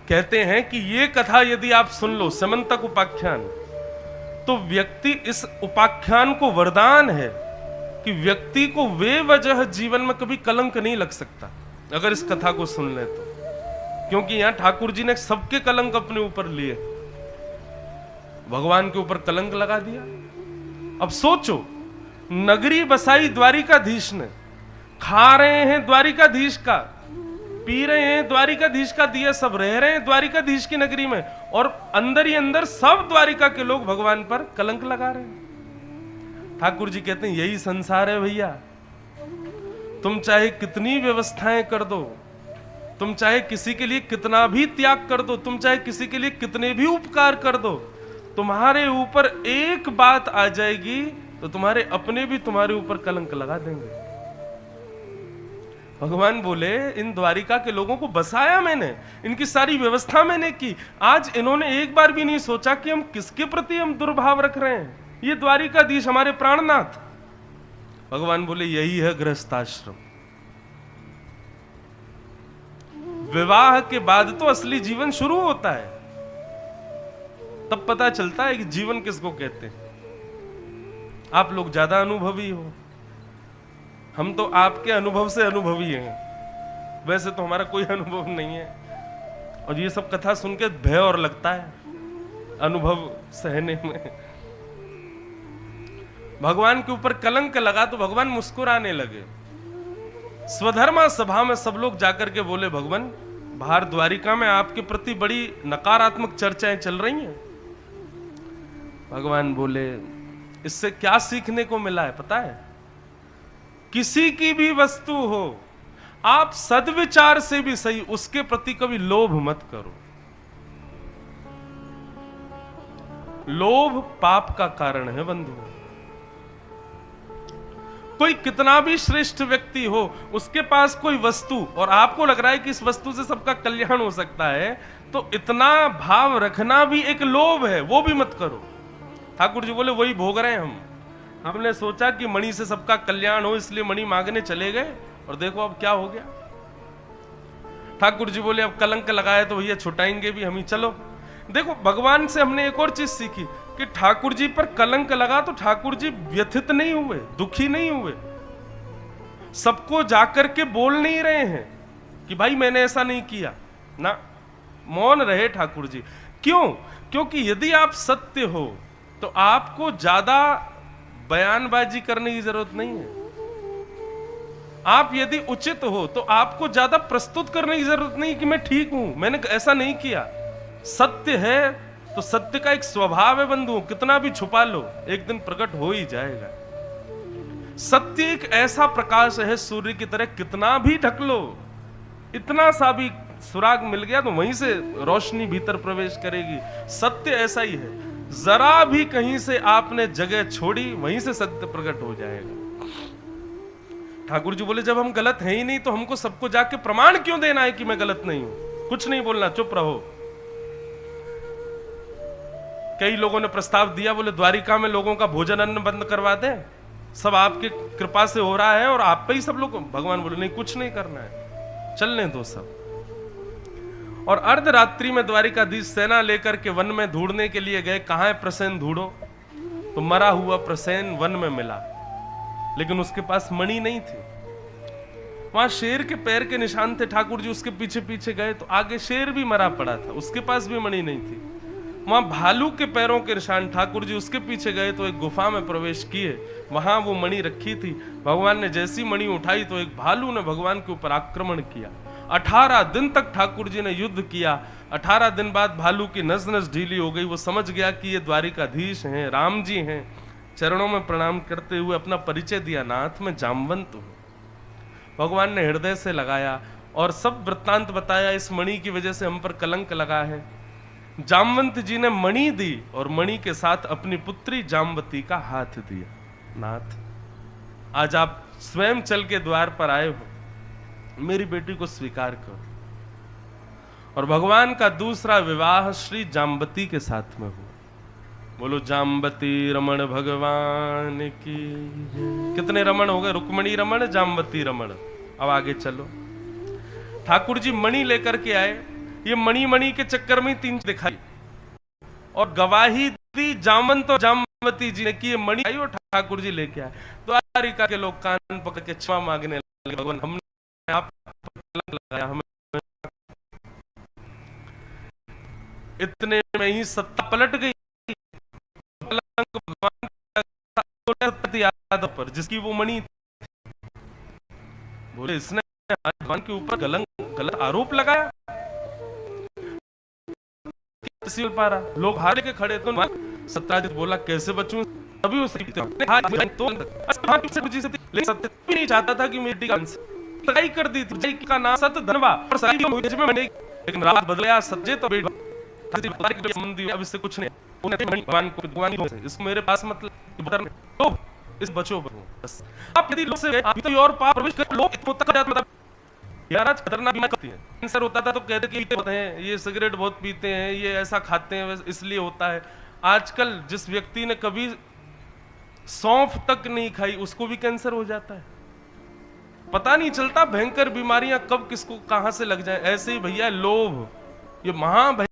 कहते हैं कि ये कथा यदि आप सुन लो, समंतक उपाख्यान, तो व्यक्ति, इस उपाख्यान को वरदान है कि व्यक्ति को बेवजह जीवन में कभी कलंक नहीं लग सकता अगर इस कथा को सुन ले तो। क्योंकि यहां ठाकुर जी ने सबके कलंक अपने ऊपर लिए, भगवान के ऊपर कलंक लगा दिया। अब सोचो, नगरी बसाई द्वारिकाधीश ने, खा रहे हैं द्वारिकाधीश का, पी रहे हैं द्वारिकाधीश का दिया, सब रह रहे हैं द्वारिकाधीश की नगरी में, और अंदर ही अंदर सब द्वारिका के लोग भगवान पर कलंक लगा रहे हैं। ठाकुर जी कहते हैं यही संसार है भैया। तुम चाहे कितनी व्यवस्थाएं कर दो, तुम चाहे किसी के लिए कितना भी त्याग कर दो, तुम चाहे किसी के लिए कितने भी उपकार कर दो, तुम्हारे ऊपर एक बात आ जाएगी तो तुम्हारे अपने भी तुम्हारे ऊपर कलंक लगा देंगे। भगवान बोले इन द्वारिका के लोगों को बसाया मैंने, इनकी सारी व्यवस्था मैंने की, आज इन्होंने एक बार भी नहीं सोचा कि हम किसके प्रति हम दुर्भाव रख रहे हैं। ये द्वारिकाधीश हमारे प्राणनाथ। भगवान बोले यही है गृहस्थाश्रम। विवाह के बाद तो असली जीवन शुरू होता है, तब पता चलता है कि जीवन किसको कहते हैं। आप लोग ज्यादा अनुभवी हो, हम तो आपके अनुभव से अनुभवी हैं, वैसे तो हमारा कोई अनुभव नहीं है। और ये सब कथा सुन के भय और लगता है अनुभव सहने में। भगवान के ऊपर कलंक लगा तो भगवान मुस्कुराने लगे। स्वधर्मा सभा में सब लोग जाकर के बोले, भगवान बाहर द्वारिका में आपके प्रति बड़ी नकारात्मक चर्चाएं चल रही हैं। भगवान बोले इससे क्या सीखने को मिला है पता है? किसी की भी वस्तु हो, आप सद्विचार से भी सही उसके प्रति कभी लोभ मत करो। लोभ पाप का कारण है बंधु। कोई कितना भी श्रेष्ठ व्यक्ति हो, उसके पास कोई वस्तु और आपको लग रहा है कि इस वस्तु से सबका कल्याण हो सकता है, तो इतना भाव रखना भी एक लोभ है, वो भी मत करो। ठाकुर जी बोले वही भोग रहे हैं हम। हमने सोचा कि मणि से सबका कल्याण हो, इसलिए मणि मांगने चले गए, और देखो अब क्या हो गया। ठाकुर जी बोले अब कलंक लगाए तो भैया छुटाएंगे भी हम ही, चलो। देखो भगवान से हमने एक और चीज सीखी कि ठाकुर जी पर कलंक लगा तो ठाकुर जी व्यथित नहीं हुए, दुखी नहीं हुए, सबको जाकर के बोल नहीं रहे हैं कि भाई मैंने ऐसा नहीं किया ना, मौन रहे ठाकुर जी। क्यों? क्योंकि यदि आप सत्य हो तो आपको ज्यादा बयानबाजी करने की जरूरत नहीं है। आप यदि उचित हो तो आपको ज्यादा प्रस्तुत करने की जरूरत नहीं कि मैं ठीक हूं, मैंने ऐसा नहीं किया। सत्य है तो सत्य का एक स्वभाव है बंधु, कितना भी छुपा लो एक दिन प्रकट हो ही जाएगा। सत्य एक ऐसा प्रकाश है सूर्य की तरह, कितना भी ढक लो, इतना सा भी सुराग मिल गया तो वहीं से रोशनी भीतर प्रवेश करेगी। सत्य ऐसा ही है, जरा भी कहीं से आपने जगह छोड़ी वहीं से सत्य प्रकट हो जाएगा। ठाकुर जी बोले जब हम गलत हैं ही नहीं तो हमको सबको जाके प्रमाण क्यों देना है कि मैं गलत नहीं हूं? कुछ नहीं बोलना, चुप रहो। कई लोगों ने प्रस्ताव दिया, बोले द्वारिका में लोगों का भोजन अन्न बंद करवा दें, सब आपकी कृपा से हो रहा है और आप पे ही सब लोग। भगवान बोले नहीं, कुछ नहीं करना है, चलने दो सब। और अर्धरात्रि में द्वारिकाधीश सेना लेकर के वन में ढूंढने के लिए गए, कहां है प्रसेन ढूंढो, तो मरा हुआ प्रसेन वन में मिला, लेकिन उसके पास मणि नहीं थी। वहां शेर के पैर के निशान थे, ठाकुर जी उसके पीछे पीछे गए तो आगे शेर भी मरा पड़ा था, उसके पास भी मणि नहीं थी। वहां भालू के पैरों के निशान, ठाकुर जी उसके पीछे गए तो एक गुफा में प्रवेश किए, वहां वो मणि रखी थी। भगवान ने जैसी मणि उठाई तो एक भालू ने भगवान के ऊपर आक्रमण किया। 18 दिन तक ठाकुर जी ने युद्ध किया। 18 दिन बाद भालू की नस नस ढीली हो गई, वो समझ गया कि ये द्वारिकाधीश हैं, राम जी हैं। चरणों में प्रणाम करते हुए अपना परिचय दिया, नाथ मैं जामवंत हूं। भगवान ने हृदय से लगाया और सब वृत्तांत बताया, इस मणि की वजह से हम पर कलंक लगा है। जामवंत जी ने मणि दी और मणि के साथ अपनी पुत्री जामवती का हाथ दिया। नाथ आज आप स्वयं चल के द्वार पर आए हो, मेरी बेटी को स्वीकार करो। और भगवान का दूसरा विवाह श्री जाम्बती के साथ में हुआ। बोलो जाम्बती रमण भगवान की। कितने रमण हो गए? रुक्मणी रमण, जाम्बती रमण। अब आगे चलो। ठाकुर जी मणि लेकर के आए, ये मणि मणि के चक्कर में 3 दिखाई और गवाही दी जामवंत और जामवती जी ने कि ये मणि आई और ठाकुर जी लेके आए। द्वारिका के लोग कान पकड़ के क्षमा मांगने लगे, भगवान हमने आप कलंक लगाया, हमें इतने में ही सत्ता पलट गई। कलंक भगवान यादव पर जिसकी वो मणि, बोले इसने भगवान के ऊपर गलत आरोप लगाया। पा रहा, लोग हार लेके खड़े तो सत्यजित बोला कैसे बचूं, तभी उसे तो नहीं चाहता था कि मेरी लड़ाई कर दी थी का नाम सत धनवा और लेकिन रात बदल गया सज्जे तो अब इससे कुछ नहीं, भगवान को इसको मेरे पास मतलब तो इस बचो बस। आप यदि लोग से आप तो और पाप प्रवेश कर लोग इतना तक जाते यार आज खतरनाक बीमारी होती है। कैंसर होता था तो कहते कि पीते होते हैं, ये सिगरेट बहुत पीते हैं, ये ऐसा खाते हैं इसलिए होता है। आजकल जिस व्यक्ति ने कभी सौंफ तक नहीं खाई उसको भी कैंसर हो जाता है। पता नहीं चलता भयंकर बीमारियां कब किसको कहां से लग जाए। ऐसे ही भैया लोभ, ये महाभयंकर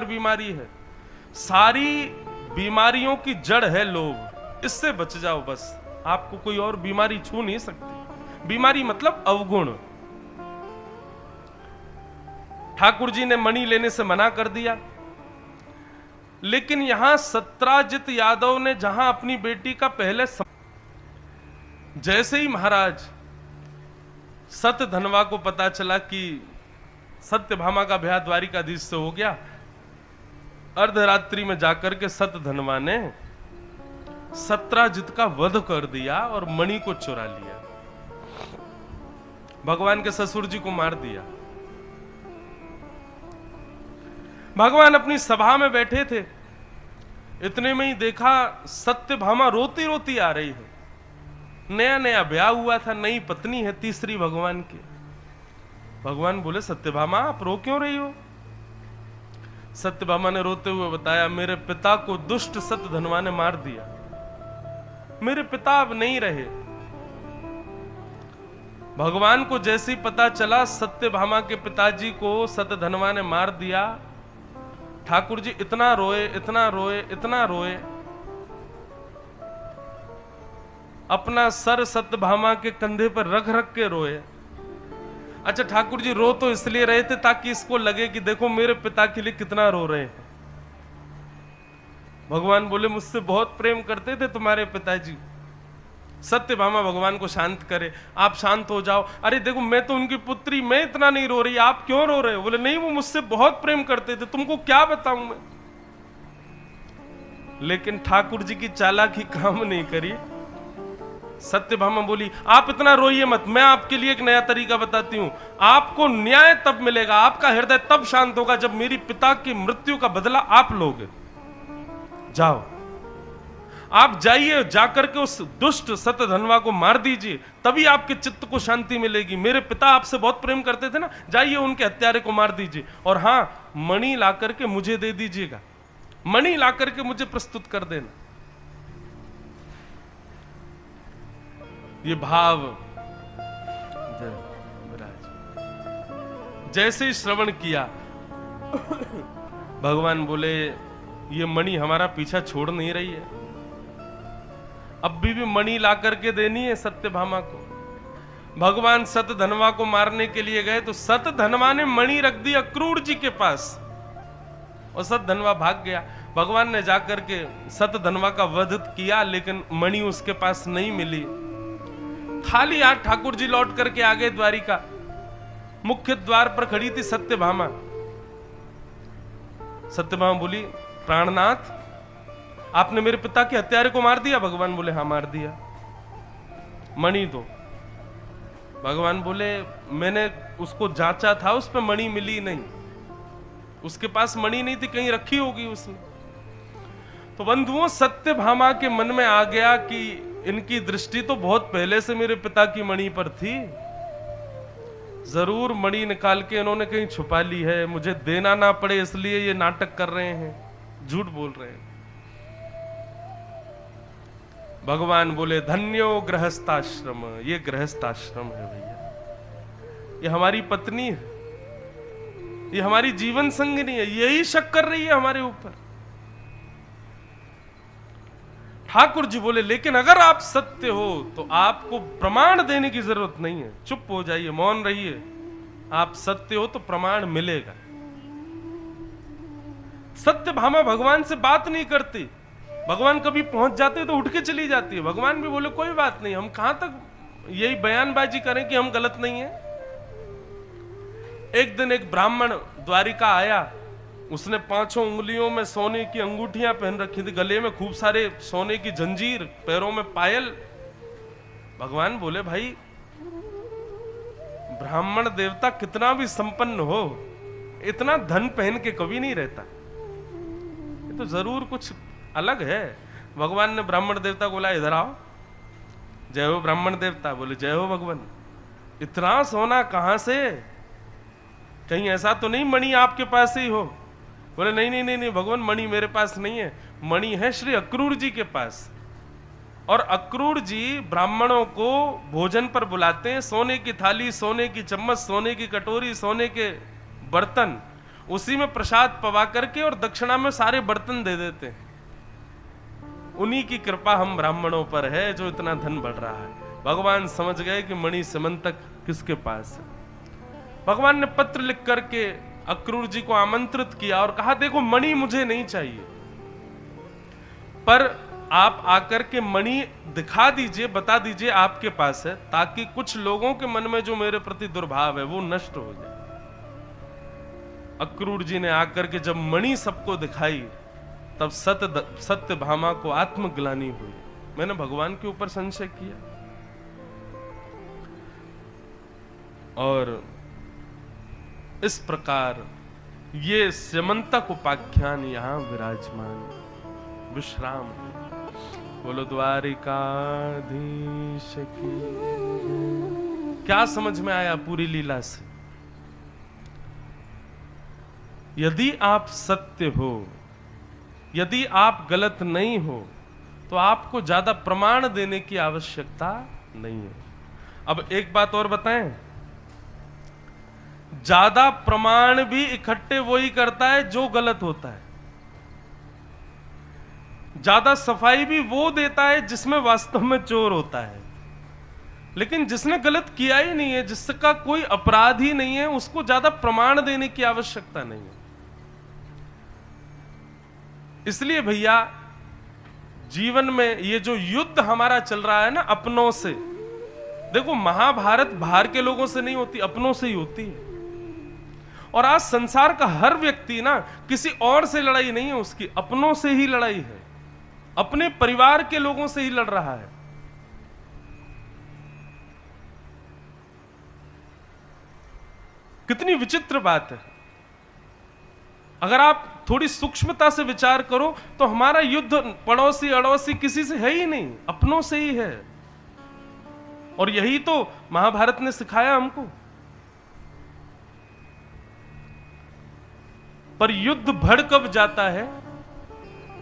बीमारी है। सारी बीमारियों की जड़ है लोभ। इससे बच जाओ बस, आपको कोई और बीमारी छू नहीं सकती। बीमारी मतलब अवगुण। ठाकुर जी ने मणि लेने से मना कर दिया, लेकिन यहां सत्यजित यादव ने जहां अपनी बेटी का पहले जैसे ही महाराज सतधनवा को पता चला कि सत्यभामा का ब्याह द्वारिकाधीश से हो गया, अर्धरात्रि में जाकर के सतधनवा ने सत्यजित का वध कर दिया और मणि को चुरा लिया। भगवान के ससुर जी को मार दिया। भगवान अपनी सभा में बैठे थे, इतने में ही देखा सत्यभामा रोती रोती आ रही है। नया नया ब्याह हुआ था, नई पत्नी है तीसरी भगवान की। भगवान बोले सत्यभामा आप रो क्यों रही हो? सत्यभामा ने रोते हुए बताया मेरे पिता को दुष्ट सतधनवा ने मार दिया, मेरे पिता अब नहीं रहे। भगवान को जैसे ही पता चला सत्यभामा के पिताजी को सतधनवा ने मार दिया, ठाकुर जी इतना रोए इतना रोए इतना रोए, अपना सर सत्यभामा के कंधे पर रख रख के रोए। अच्छा ठाकुर जी रो तो इसलिए रहे थे ताकि इसको लगे कि देखो मेरे पिता के लिए कितना रो रहे हैं। भगवान बोले मुझसे बहुत प्रेम करते थे तुम्हारे पिताजी। सत्यभामा भगवान को शांत करे, आप शांत हो जाओ। अरे देखो मैं तो उनकी पुत्री, मैं इतना नहीं रो रही, आप क्यों रो रहे हो? बोले नहीं वो मुझसे बहुत प्रेम करते थे, तुमको क्या बताऊं मैं। लेकिन ठाकुर जी की चालाकी काम नहीं करी। सत्यभामा बोली आप इतना रोइए मत, मैं आपके लिए एक नया तरीका बताती हूं। आपको न्याय तब मिलेगा, आपका हृदय तब शांत होगा जब मेरी पिता की मृत्यु का बदला आप लोगे। जाओ आप जाइए, जाकर के उस दुष्ट सतधनवा को मार दीजिए, तभी आपके चित्त को शांति मिलेगी। मेरे पिता आपसे बहुत प्रेम करते थे ना, जाइए उनके हत्यारे को मार दीजिए। और हां मणि ला करके मुझे दे दीजिएगा, मणि ला करके मुझे प्रस्तुत कर देना। ये भाव जैसे ही श्रवण किया भगवान बोले ये मणि हमारा पीछा छोड़ नहीं रही है, अब भी मणि ला करके देनी है सत्यभामा को। भगवान सतधनवा को मारने के लिए गए तो सतधनवा ने मणि रख दी अक्रूर जी के पास और सतधनवा भाग गया। भगवान ने जाकर के सतधनवा का वध किया, लेकिन मणि उसके पास नहीं मिली। खाली हाथ ठाकुर जी लौट करके आ गए द्वारिका। मुख्य द्वार पर खड़ी थी सत्यभामा। सत्यभामा बोली, प्राणनाथ, आपने मेरे पिता के हत्यारे को मार दिया? भगवान बोले, हाँ मार दिया। मणि दो। भगवान बोले, मैंने उसको जांचा था, उस पर मणि मिली नहीं, उसके पास मणि नहीं थी, कहीं रखी होगी उसने। तो बंधुओं, सत्यभामा के मन में आ गया कि इनकी दृष्टि तो बहुत पहले से मेरे पिता की मणि पर थी, जरूर मणि निकाल के इन्होंने कहीं छुपा ली है, मुझे देना ना पड़े इसलिए ये नाटक कर रहे हैं, झूठ बोल रहे हैं। भगवान बोले, धन्यो गृहस्थाश्रम, ये गृहस्थाश्रम है भैया, ये हमारी पत्नी है, ये हमारी जीवन संगिनी है, यही शक कर रही है हमारे ऊपर। ठाकुर जी बोले, लेकिन अगर आप सत्य हो तो आपको प्रमाण देने की जरूरत नहीं है, चुप हो जाइए, मौन रहिए। आप सत्य हो तो प्रमाण मिलेगा। सत्यभामा भगवान से बात नहीं करती, भगवान कभी पहुंच जाते तो उठ के चली जाती है। भगवान भी बोले, कोई बात नहीं, हम कहां तक यही बयानबाजी करें कि हम गलत नहीं है। एक दिन एक ब्राह्मण द्वारिका आया, उसने 5 उंगलियों में सोने की अंगूठियां पहन रखी थी, गले में खूब सारे सोने की जंजीर, पैरों में पायल। भगवान बोले, भाई ब्राह्मण देवता कितना भी संपन्न हो, इतना धन पहन के कभी नहीं रहता, ये तो जरूर कुछ अलग है। भगवान ने ब्राह्मण देवता को बोला, इधर आओ। जय हो ब्राह्मण देवता। बोले, जय हो भगवान। इतना सोना कहां से? कहीं ऐसा तो नहीं मणि आपके पास ही हो? बोले, नहीं नहीं नहीं नहीं भगवान, मणि मेरे पास नहीं है, मणि है श्री अक्रूर जी के पास। और अक्रूर जी ब्राह्मणों को भोजन पर बुलाते हैं, सोने की थाली, सोने की चम्मच, सोने की कटोरी, सोने के बर्तन, उसी में प्रसाद पवा करके और दक्षिणा में सारे बर्तन दे देते हैं। उन्हीं की कृपा हम ब्राह्मणों पर है जो इतना धन बढ़ रहा है। भगवान समझ गए कि मणि समंतक किसके पास है। भगवान ने पत्र लिख करके अक्रूर जी को आमंत्रित किया और कहा, देखो मणि मुझे नहीं चाहिए, पर आप आकर के मणि दिखा दीजिए, बता दीजिए आपके पास है, ताकि कुछ लोगों के मन में जो मेरे प्रति दुर्भाव है वो नष्ट हो जाए। अक्रूर जी ने आकर के जब मणि सबको दिखाई, तब सत्यभामा को आत्मग्लानि हुई, मैंने भगवान के ऊपर संशय किया। और इस प्रकार ये स्यमंतक उपाख्यान यहां विराजमान विश्राम। बोलो द्वारिकाधीश की। क्या समझ में आया पूरी लीला से? यदि आप सत्य हो, यदि आप गलत नहीं हो, तो आपको ज्यादा प्रमाण देने की आवश्यकता नहीं है। अब एक बात और बताएं, ज्यादा प्रमाण भी इकट्ठे वही करता है जो गलत होता है, ज्यादा सफाई भी वो देता है जिसमें वास्तव में चोर होता है। लेकिन जिसने गलत किया ही नहीं है, जिसका कोई अपराध ही नहीं है, उसको ज्यादा प्रमाण देने की आवश्यकता नहीं है। इसलिए भैया, जीवन में ये जो युद्ध हमारा चल रहा है ना अपनों से, देखो महाभारत बाहर के लोगों से नहीं होती, अपनों से ही होती है। और आज संसार का हर व्यक्ति ना किसी और से लड़ाई नहीं है, उसकी अपनों से ही लड़ाई है, अपने परिवार के लोगों से ही लड़ रहा है। कितनी विचित्र बात है। अगर आप थोड़ी सूक्ष्मता से विचार करो तो हमारा युद्ध पड़ोसी अड़ोसी किसी से है ही नहीं, अपनों से ही है। और यही तो महाभारत ने सिखाया हमको। पर युद्ध भड़ कब जाता है,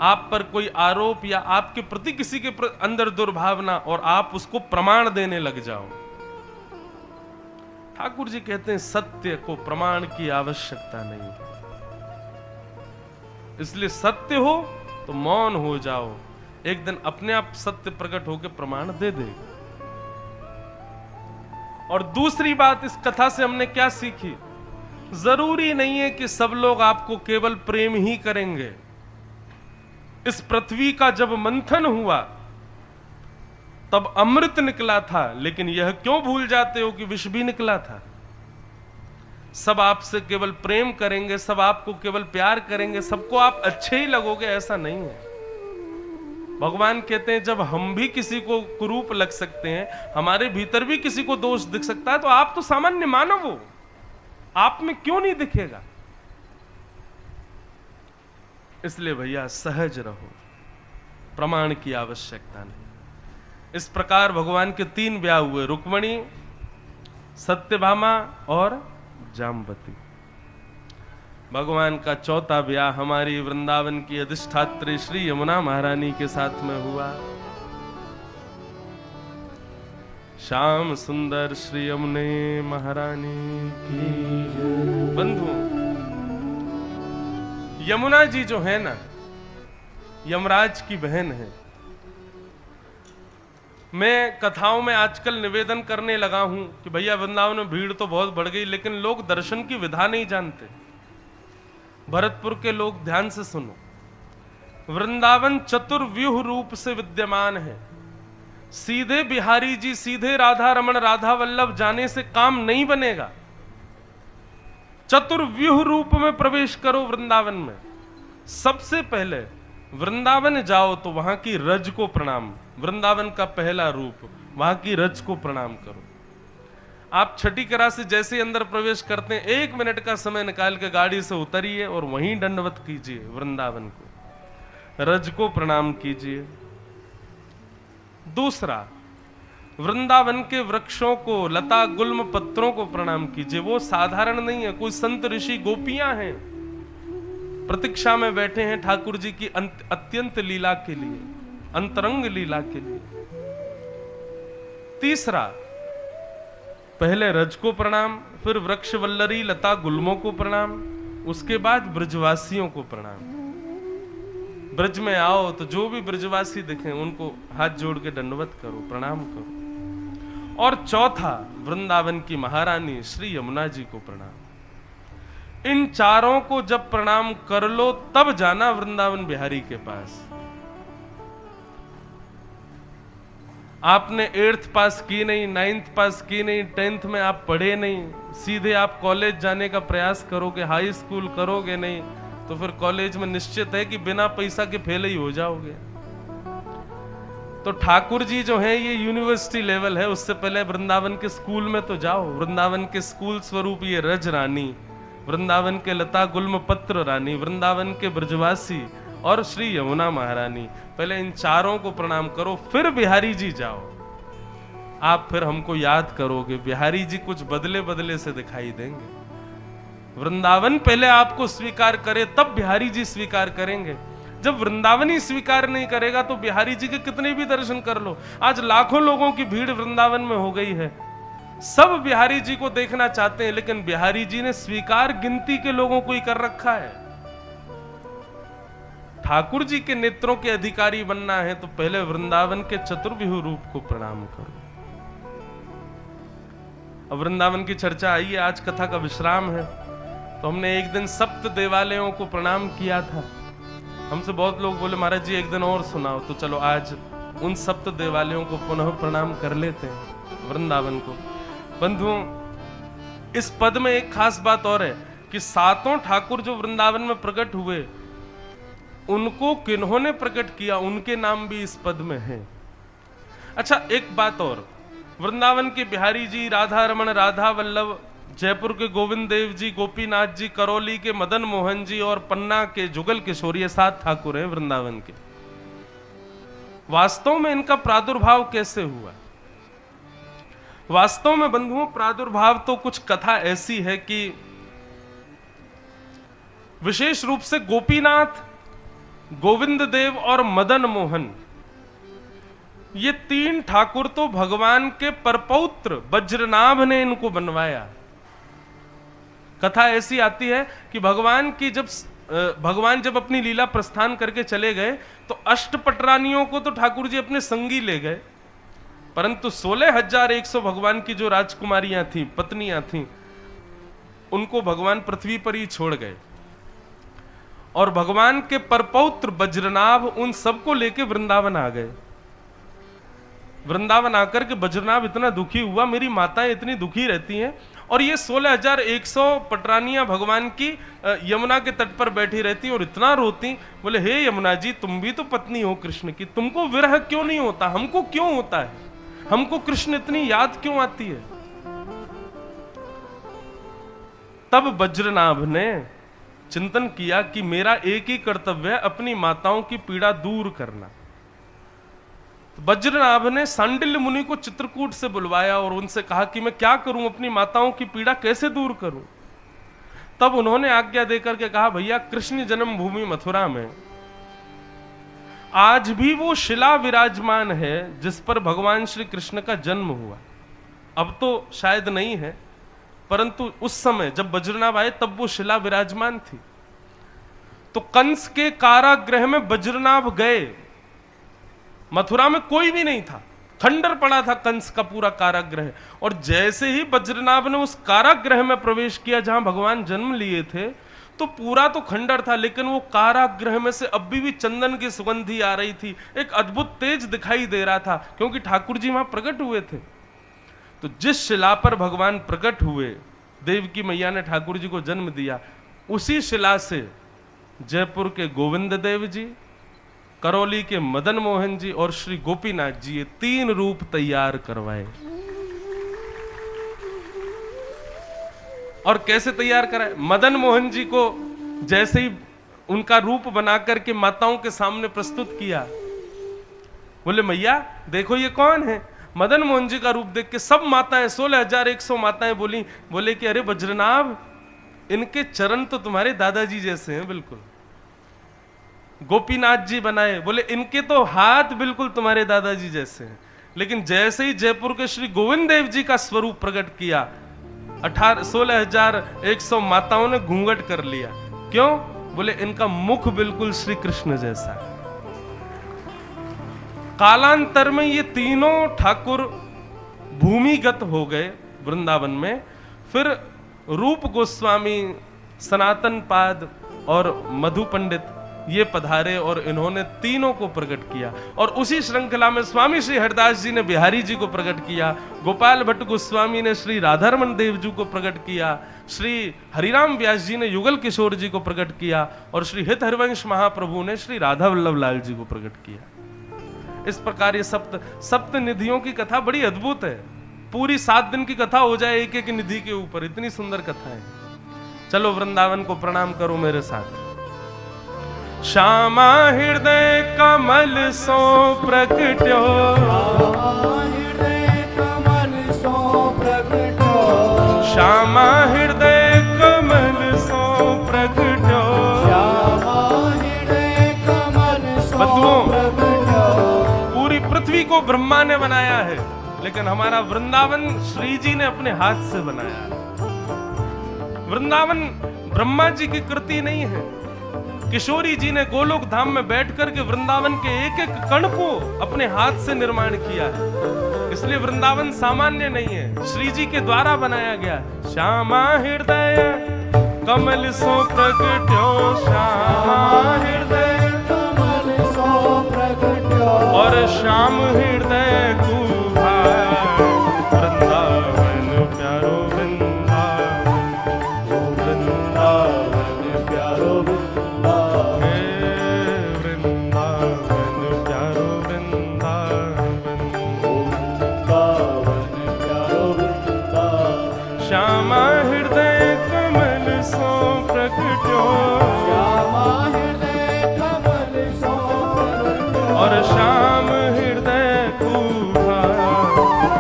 आप पर कोई आरोप या आपके प्रति किसी के अंदर दुर्भावना, और आप उसको प्रमाण देने लग जाओ। ठाकुर जी कहते हैं सत्य को प्रमाण की आवश्यकता नहीं है। इसलिए सत्य हो तो मौन हो जाओ, एक दिन अपने आप सत्य प्रकट होकर प्रमाण दे देगा। और दूसरी बात इस कथा से हमने क्या सीखी, जरूरी नहीं है कि सब लोग आपको केवल प्रेम ही करेंगे। इस पृथ्वी का जब मंथन हुआ तब अमृत निकला था, लेकिन यह क्यों भूल जाते हो कि विष भी निकला था। सब आपसे केवल प्रेम करेंगे, सब आपको केवल प्यार करेंगे, सबको आप अच्छे ही लगोगे, ऐसा नहीं है। भगवान कहते हैं जब हम भी किसी को कुरूप लग सकते हैं, हमारे भीतर भी किसी को दोष दिख सकता है, तो आप तो सामान्य मानव हो, आप में क्यों नहीं दिखेगा। इसलिए भैया सहज रहो, प्रमाण की आवश्यकता नहीं। इस प्रकार भगवान के 3 ब्याह हुए, रुक्मणी, सत्यभामा और जाम्बती। भगवान का 4था ब्याह हमारी वृंदावन की अधिष्ठात्री श्री यमुना महारानी के साथ में हुआ। श्याम सुंदर श्री यमुने महारानी की जय। बंधु, यमुना जी जो है ना, यमराज की बहन है। मैं कथाओं में आजकल निवेदन करने लगा हूं कि भैया वृंदावन में भीड़ तो बहुत बढ़ गई, लेकिन लोग दर्शन की विधा नहीं जानते। भरतपुर के लोग ध्यान से सुनो, वृंदावन चतुर्व्यूह रूप से विद्यमान है। सीधे बिहारी जी, सीधे राधा रमन, राधा वल्लभ जाने से काम नहीं बनेगा। चतुर्व्यूह रूप में प्रवेश करो वृंदावन में। सबसे पहले वृंदावन जाओ तो वहां की रज को प्रणाम, वृंदावन का पहला रूप, वहां की रज को प्रणाम करो। आप छठी करा से जैसे ही अंदर प्रवेश करते हैं, 1 मिनट का समय निकाल के गाड़ी से उतरिए और वहीं दंडवत कीजिए वृंदावन को, रज को प्रणाम कीजिए। दूसरा, वृंदावन के वृक्षों को, लता गुल्म पत्रों को प्रणाम कीजिए। वो साधारण नहीं है, कोई संत ऋषि गोपियां हैं, प्रतीक्षा में बैठे हैं ठाकुर जी की अत्यंत लीला के लिए, अंतरंग लीला के लिए। तीसरा, पहले रज को प्रणाम, फिर वृक्ष वल्लरी लता गुल्मों को प्रणाम, उसके बाद ब्रजवासियों को प्रणाम। ब्रज में आओ तो जो भी ब्रजवासी दिखें उनको हाथ जोड़ के दंडवत करो, प्रणाम करो। और चौथा, वृंदावन की महारानी श्री यमुना जी को प्रणाम। इन चारों को जब प्रणाम कर लो तब जाना वृंदावन बिहारी के पास। आपने 8th पास की नहीं, 9th पास की नहीं, 10th में आप पढ़े नहीं, सीधे आप कॉलेज जाने का प्रयास करोगे, हाई स्कूल करोगे नहीं, तो फिर कॉलेज में निश्चित है कि बिना पैसा के फेल ही हो जाओगे। तो ठाकुर जी जो है ये यूनिवर्सिटी लेवल है, उससे पहले वृंदावन के स्कूल में तो जाओ। वृंदावन के स्कूल स्वरूप ये रज रानी, वृंदावन के लता गुल्म पत्र रानी, वृंदावन के ब्रजवासी और श्री यमुना महारानी। पहले इन चारों को प्रणाम करो, फिर बिहारी जी जाओ। आप फिर हमको याद करोगे, बिहारी जी कुछ बदले बदले से दिखाई देंगे। वृंदावन पहले आपको स्वीकार करे तब बिहारी जी स्वीकार करेंगे। जब वृंदावन ही स्वीकार नहीं करेगा तो बिहारी जी के कितने भी दर्शन कर लो। आज लाखों लोगों की भीड़ वृंदावन में हो गई है, सब बिहारी जी को देखना चाहते हैं, लेकिन बिहारी जी ने स्वीकार गिनती के लोगों को ही कर रखा है। ठाकुर जी के नेत्रों के अधिकारी बनना है तो पहले वृंदावन के चतुर्व्यूह रूप को प्रणाम करो। अब वृंदावन की चर्चा आई है, आज कथा का विश्राम है, तो हमने एक दिन सप्त देवालयों को प्रणाम किया था। हमसे बहुत लोग बोले महाराज जी एक दिन और सुनाओ, तो चलो आज उन सप्त देवालयों को पुनः प्रणाम कर लेते हैं, वृंदावन को। बंधुओं, इस पद में एक खास बात और है कि 7 ठाकुर जो वृंदावन में प्रकट हुए, उनको किन्होंने प्रकट किया, उनके नाम भी इस पद में है। अच्छा, एक बात और, वृंदावन के बिहारी जी, राधा रमन, राधा वल्लभ, जयपुर के गोविंद देव जी, गोपीनाथ जी, करौली के मदन मोहन जी और पन्ना के जुगल किशोर, ये 7 ठाकुर हैं वृंदावन के। वास्तव में इनका प्रादुर्भाव कैसे हुआ? वास्तव में बंधुओं, प्रादुर्भाव तो कुछ कथा ऐसी है कि विशेष रूप से गोपीनाथ, गोविंद देव और मदन मोहन, ये 3 ठाकुर तो भगवान के परपौत्र वज्रनाभ ने इनको बनवाया। कथा ऐसी आती है कि भगवान जब अपनी लीला प्रस्थान करके चले गए तो अष्टपटरानियों को तो ठाकुर जी अपने संगी ले गए, परंतु 16,100 भगवान की जो राजकुमारियां थी, पत्नियां थी, उनको भगवान पृथ्वी पर ही छोड़ गए और भगवान के परपौत्र बज्रनाभ उन सबको लेके वृंदावन आ गए। वृंदावन आकर के बज्रनाभ इतना दुखी हुआ, मेरी माताएं इतनी दुखी रहती हैं और ये 16,100 पटरानियां भगवान की यमुना के तट पर बैठी रहती और इतना रोती। बोले, हे यमुना जी, तुम भी तो पत्नी हो कृष्ण की, तुमको विरह क्यों नहीं होता, हमको क्यों होता है, हमको कृष्ण इतनी याद क्यों आती है। तब बज्रनाभ ने चिंतन किया कि मेरा एक ही कर्तव्य है, अपनी माताओं की पीड़ा दूर करना। तो वज्रनाभ ने सांडिल्य मुनि को चित्रकूट से बुलवाया और उनसे कहा कि मैं क्या करूं, अपनी माताओं की पीड़ा कैसे दूर करूं। तब उन्होंने आज्ञा देकर के कहा, भैया कृष्ण जन्मभूमि मथुरा में आज भी वो शिला विराजमान है जिस पर भगवान श्री कृष्ण का जन्म हुआ। अब तो शायद नहीं है, परंतु उस समय जब वज्रनाभ आए तब वो शिला विराजमान थी। तो कंस के कारागृह में वज्रनाभ गए, मथुरा में कोई भी नहीं था, खंडर पड़ा था कंस का पूरा कारागृह। और जैसे ही वज्रनाभ ने उस कारागृह में प्रवेश किया जहां भगवान जन्म लिए थे, तो पूरा तो खंडर था, लेकिन वो कारागृह में से अभी भी चंदन की सुगंधी आ रही थी, एक अद्भुत तेज दिखाई दे रहा था, क्योंकि ठाकुर जी वहां प्रकट हुए थे। तो जिस शिला पर भगवान प्रकट हुए, देवकी मैया ने ठाकुर जी को जन्म दिया, उसी शिला से जयपुर के गोविंद देव जी, करौली के मदन मोहन जी और श्री गोपीनाथ जी, ये 3 रूप तैयार करवाए। और कैसे तैयार कराए? मदन मोहन जी को जैसे ही उनका रूप बनाकर के माताओं के सामने प्रस्तुत किया, बोले मैया देखो ये कौन है। मदन मोहन जी का रूप देख के सब माताएं, 16,100 माताएं बोले कि अरे वज्रनाभ, इनके चरण तो तुम्हारे दादाजी जैसे हैं बिल्कुल। गोपीनाथ जी बनाए, बोले इनके तो हाथ बिल्कुल तुम्हारे दादाजी जैसे हैं। लेकिन जैसे ही जयपुर के श्री गोविंद देव जी का स्वरूप प्रकट किया, 16,100 माताओं ने घूंघट कर लिया। क्यों? बोले इनका मुख बिल्कुल श्री कृष्ण जैसा है। कालांतर में ये तीनों ठाकुर भूमिगत हो गए वृंदावन में। फिर रूप गोस्वामी, सनातन पाद और मधु पंडित ये पधारे और इन्होंने तीनों को प्रकट किया। और उसी श्रृंखला में स्वामी श्री हरिदास जी ने बिहारी जी को प्रकट किया, गोपाल भट्ट गोस्वामी ने श्री राधारमण देव जी को प्रकट किया, श्री हरिराम व्यास जी ने युगल किशोर जी को प्रकट किया और श्री हित हरिवंश महाप्रभु ने श्री राधा वल्लभ लाल जी को प्रकट किया। इस प्रकार ये सप्त निधियों की कथा बड़ी अद्भुत है। पूरी 7 दिन की कथा हो जाए एक एक निधि के ऊपर, इतनी सुंदर कथा है। चलो वृंदावन को प्रणाम करो मेरे साथ। श्यामा हृदय कमल सो प्रगट्यो, श्यामा हृदय कमल सो प्रगट्यो। बंधुओं, पूरी पृथ्वी को ब्रह्मा ने बनाया है, लेकिन हमारा वृंदावन श्री जी ने अपने हाथ से बनाया है। वृंदावन ब्रह्मा जी की कृति नहीं है। किशोरी जी ने गोलोक धाम में बैठ करके वृंदावन के एक एक कण को अपने हाथ से निर्माण किया है। इसलिए वृंदावन सामान्य नहीं है, श्री जी के द्वारा बनाया गया है। श्यामा हृदय कमल सो प्रगट्यो, श्यामा हृदय कमल सो प्रगट्यो, और श्याम हृदय कुभार, वृंदावन प्यारो वृंदावन, वृंदावन प्यारो श्यामा हृदय कमल सो प्रगट्यो, श्यामा हृदय कमल सो प्रगट्यो, और श्याम हृदय कुभार,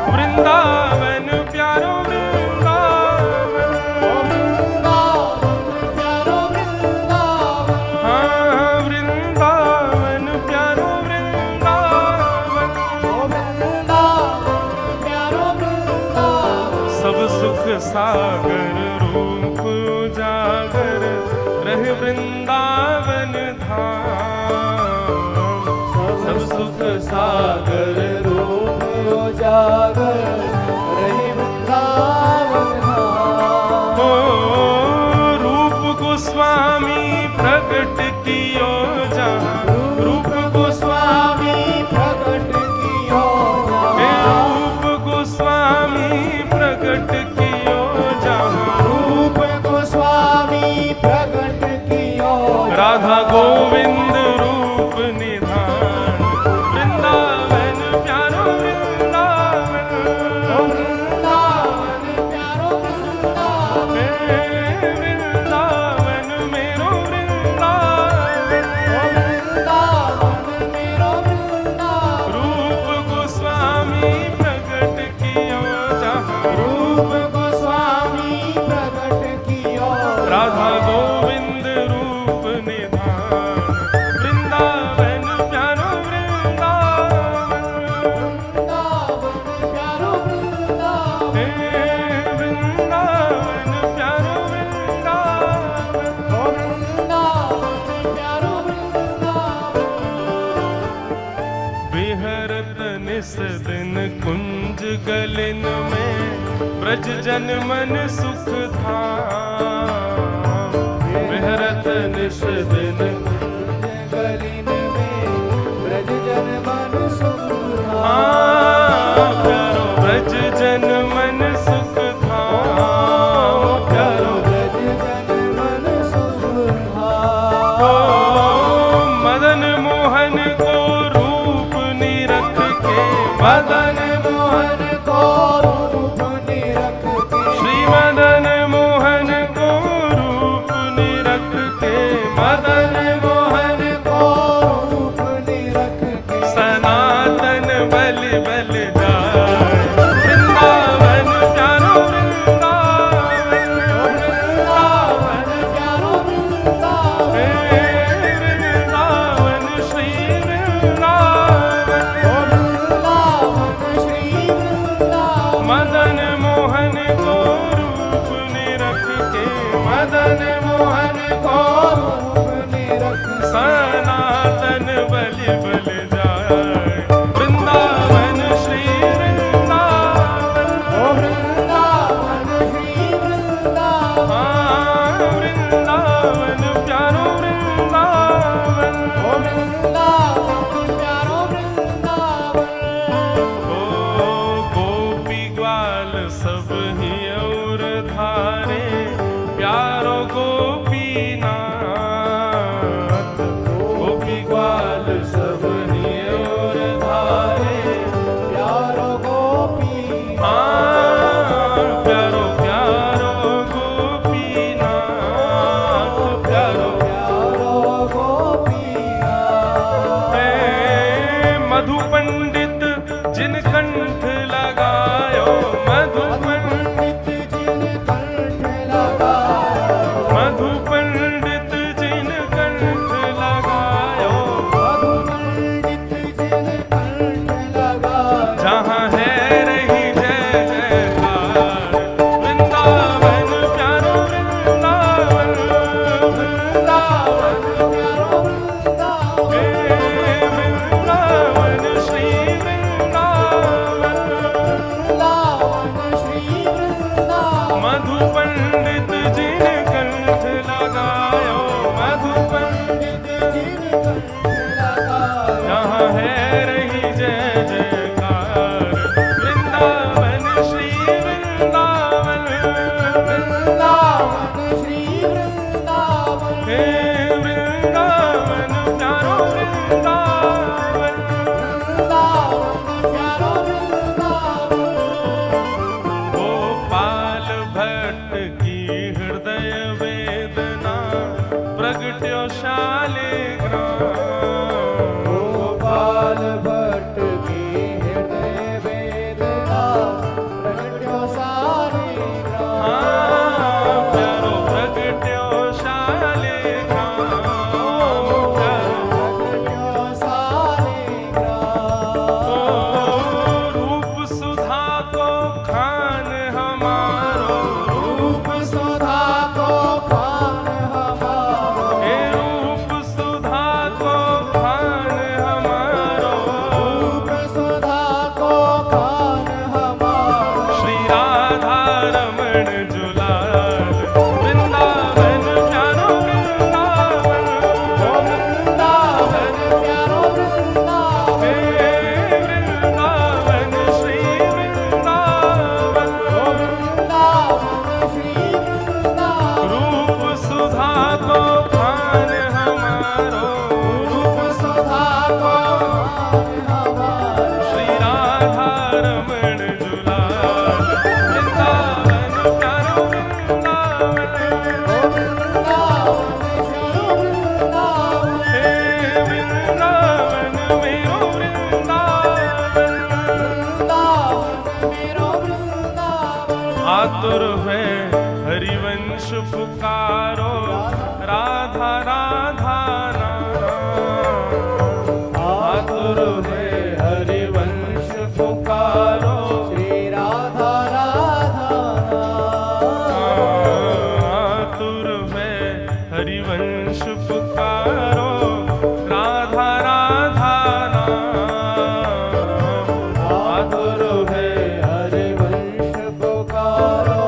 वृंदावन प्यारो वृंदावन, वृंदावन प्यारो वृंदावन, हाँ वृंदावन प्यारो वृंदावन, वृंदावन प्यारो वृंदावन। सब सुख सागर रूप उजागर रहे वृंदावन, जन मन सुख धाम, विहरत निश दिन गलिन में ब्रज जन मन सुख प्यारो ब्रज जन मन सुख धाम, प्यारो ब्रज जन मन सुख मदन मोहन को रूप निरख के, मदन मोहन को रूप निरख के, श्री मदन मोहन को रूप निरख के, मदन मोहन को रूप निरख के, सनातन बल बल जाए वृंदावन प्यारो वृंदावन, वृंदावन प्यारो वृंदावन, हे वृंदावन श्री वृंदावन, वृंदावन श्री वृंदावन, मदन मोहन को रूप निरख के, मदन मोहन को रूप निरख के, सनातन बल बल जाए वृंदावन श्री वृंदावन, वृंदावन श्री वृंदावन, वृंदावन प्यारो वृंदावन, वृंदावन प्यारो वृंदावन, ओ गोपी ग्वाल सब ही और धारे, प्यारो गोपीनाथ, गोपी ग्वाल सब ही और धारे, प्यारो गोपी, प्यारो प्यारो गोपीनाथ, प्यारो प्यारो गोपी, हे मधु पंडित जिन कंठ लगायो, मधु पंडित जिन कंठ लगायो, मधु पंडित जिन कंठ लगायो, मधु पंडित जिन कंठ लगायो, जहाँ है रही जय जयकार वृंदावन प्यारो वृंदावन, वृंदावन प्यारो वृंदावन, हे वृंदावन श्री वृंदावन, वृंदावन श्री वृंदावन, मधु पंडित जिन कंठ लगायो, मधु पंडित जिन कंठ लगायो, जहाँ है रही जय जयकार वृंदावन श्री वृंदावन, वृंदावन श्री वृंदावन, हे वृंदावन प्यारो वृंदावन, वृंदावन प्यारो वृंदावन, गोपाल भट्ट की हृदय वेदना प्रगट्यो शालिग्राम, गोपाल भट्ट की हृदय वेदना प्रगट्यो शालिग्राम, प्यारो प्रगट्यो शालिग्राम, प्यारो प्रगट्यो शालिग्राम, रूप सुधा को खान हमारो, रूप सुधा को खान हमारो, हे रूप सुधा को खान हमारो, रूप सुधा को खान हमारो, श्री राधा रमण जुलाल वृंदावन प्यारो वृंदावन, वृंदावन प्यारो वृंदावन, हे वृंदावन श्री वृंदावन, वृंदावन श्री वृंदावन, रूप सुधा को खान हमारो, रूप सुधा को खान हमारो, श्री राधा रमण जुलाल वृंदावन प्यारो वृंदावन, वृंदावन श्री वृंदावन, हे वृंदावन मेरो वृंदावन, वृंदावन मेरो वृंदावन, आतुर है हरिवंश पुकारो, राधा राधा नाम, आतुर है हरिवंश पुकारो, श्री राधा राधा आतुर है हरिवंश पुकारो, राधा राधा नाम, आतुर है हरिवंश पुकारो,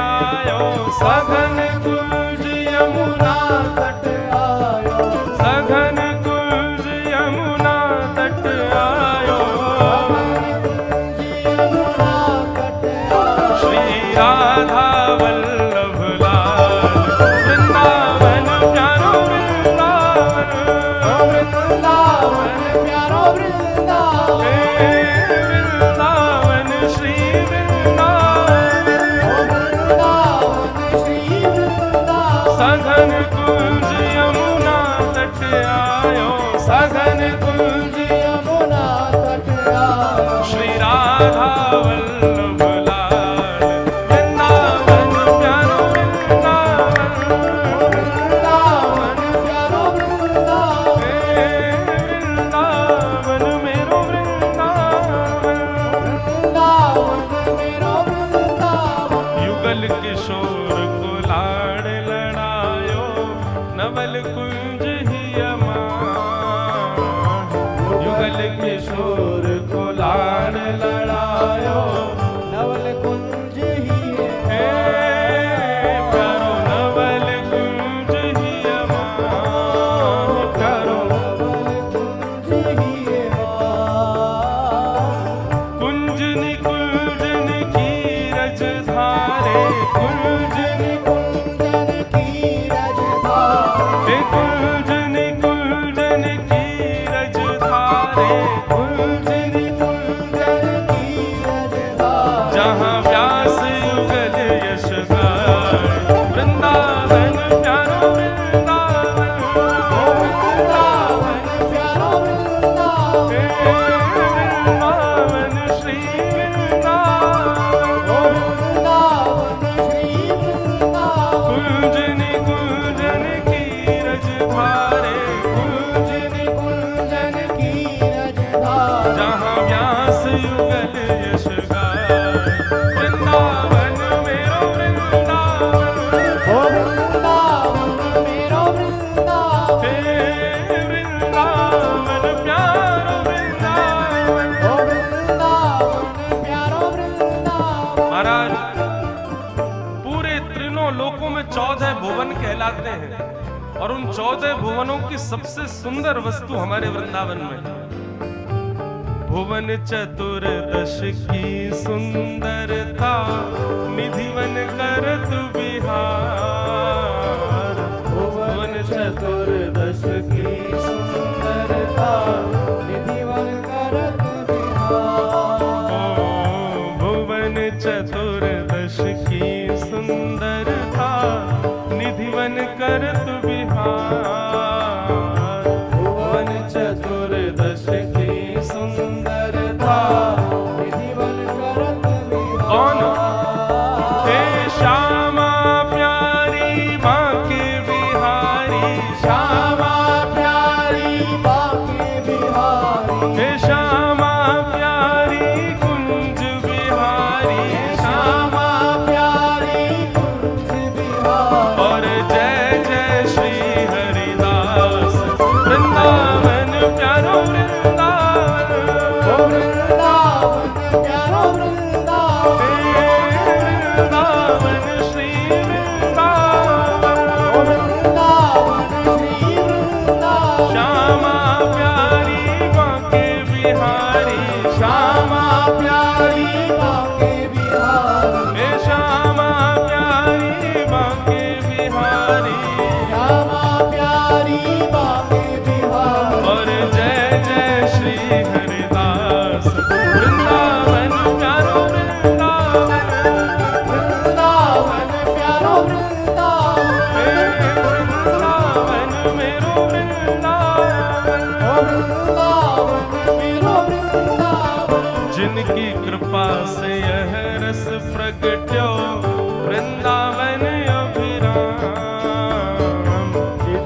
आयो, सघन कुंज यमुना तट आयो, सघन कुंज यमुना तट आयो, यमुना तट आयो। श्री राधा वल्लभ लाल वृंदावन प्यारो वृंदावन, वृंदावन प्यारो वृंदावन, वृंदावन श्री वृंदावन, वृंदावन श्री वृंदावन। सघन कुंज यमुना तट आयो, सघन कुंज यमुना तट आयो, श्री राधा वल्लभ लाल वृंदावन प्यारो वृंदावन, वृंदावन प्यारो वृंदावन, वृंदावन मेरो वृंदावन, वृंदावन मेरो वृंदावन। युगल किशोर को लाड़ लड़ायो, नवल कुंज ही अमान, युगल किशोर को लाड़ लड़ायो, नवल कुंज ही हे प्यारो नवल कुंज ही अमान, प्यारो नवल कुंज ही कुंजनी कुंजन की रज धारे, कुंजनी कुंजन की रजधारे, कुंजनी कुंजन की रज धारे, कुंजन कुंजन की रजधारे। जहाँ व्यास युगल यश गाए, वृंदावन प्यारो वृंदावन, वृंदावन प्यारो वृंदावन, वृंदावन श्री वृंदावन, वृंदावन श्री वृंदावन। कुंजनी कुंजन की रज धारे, कुंजन कुंजन की रजधारे। जहाँ व्यास युगल यश गाए, वृंदावन मेरो वृंदावन, वृंदावन मेरो वृंदावन, हे वृंदावन प्यारो वृंदावन। वृंदावन प्यारो वृंदावन। महाराज पूरे त्रिनों लोकों में 14 भुवन कहलाते हैं, और उन 14 भुवनों की सबसे सुंदर वस्तु हमारे वृंदावन में है। भुवन चतुर्दश की सुंदरता, निधिवन करत विहार, भुवन चतुर्दश की सुंदरता, निधिवन करत विहार। भुवन चतुर्दश की सुंदरता, निधिवन करत विहार, भुवन चतुर्दश की सुंदरता, निधिवन करत कौन? विहार। हे श्यामा प्यारी बांके बिहारी, श्यामा प्यारी बांके बिहारी, हे श्यामा प्यारी कुंज बिहारी, श्यामा प्यारी कुंज बिहारी। और जय जय श्री हरिदास वृंदावन प्यारो वृंदावन, वृंदावन प्यारो वृंदावन, वृंदावन श्री वृंदावन, वृंदावन श्री वृंदावन। श्यामा प्यारी बांके बिहारी, श्यामा प्यारी बांके बिहारी, हे श्यामा प्यारी बांके बिहारी, श्यामा प्यारी बांके बिहारी। और जय जय श्री हरिदास वृंदावन प्यारो वृंदावन, वृंदावन प्यारो वृंदावन, हे वृंदावन मेरो वृंदावन, वृंदावन मेरो वृंदावन। जिनकी कृपा से यह रस प्रगट्यो, वृंदावन अभिराम,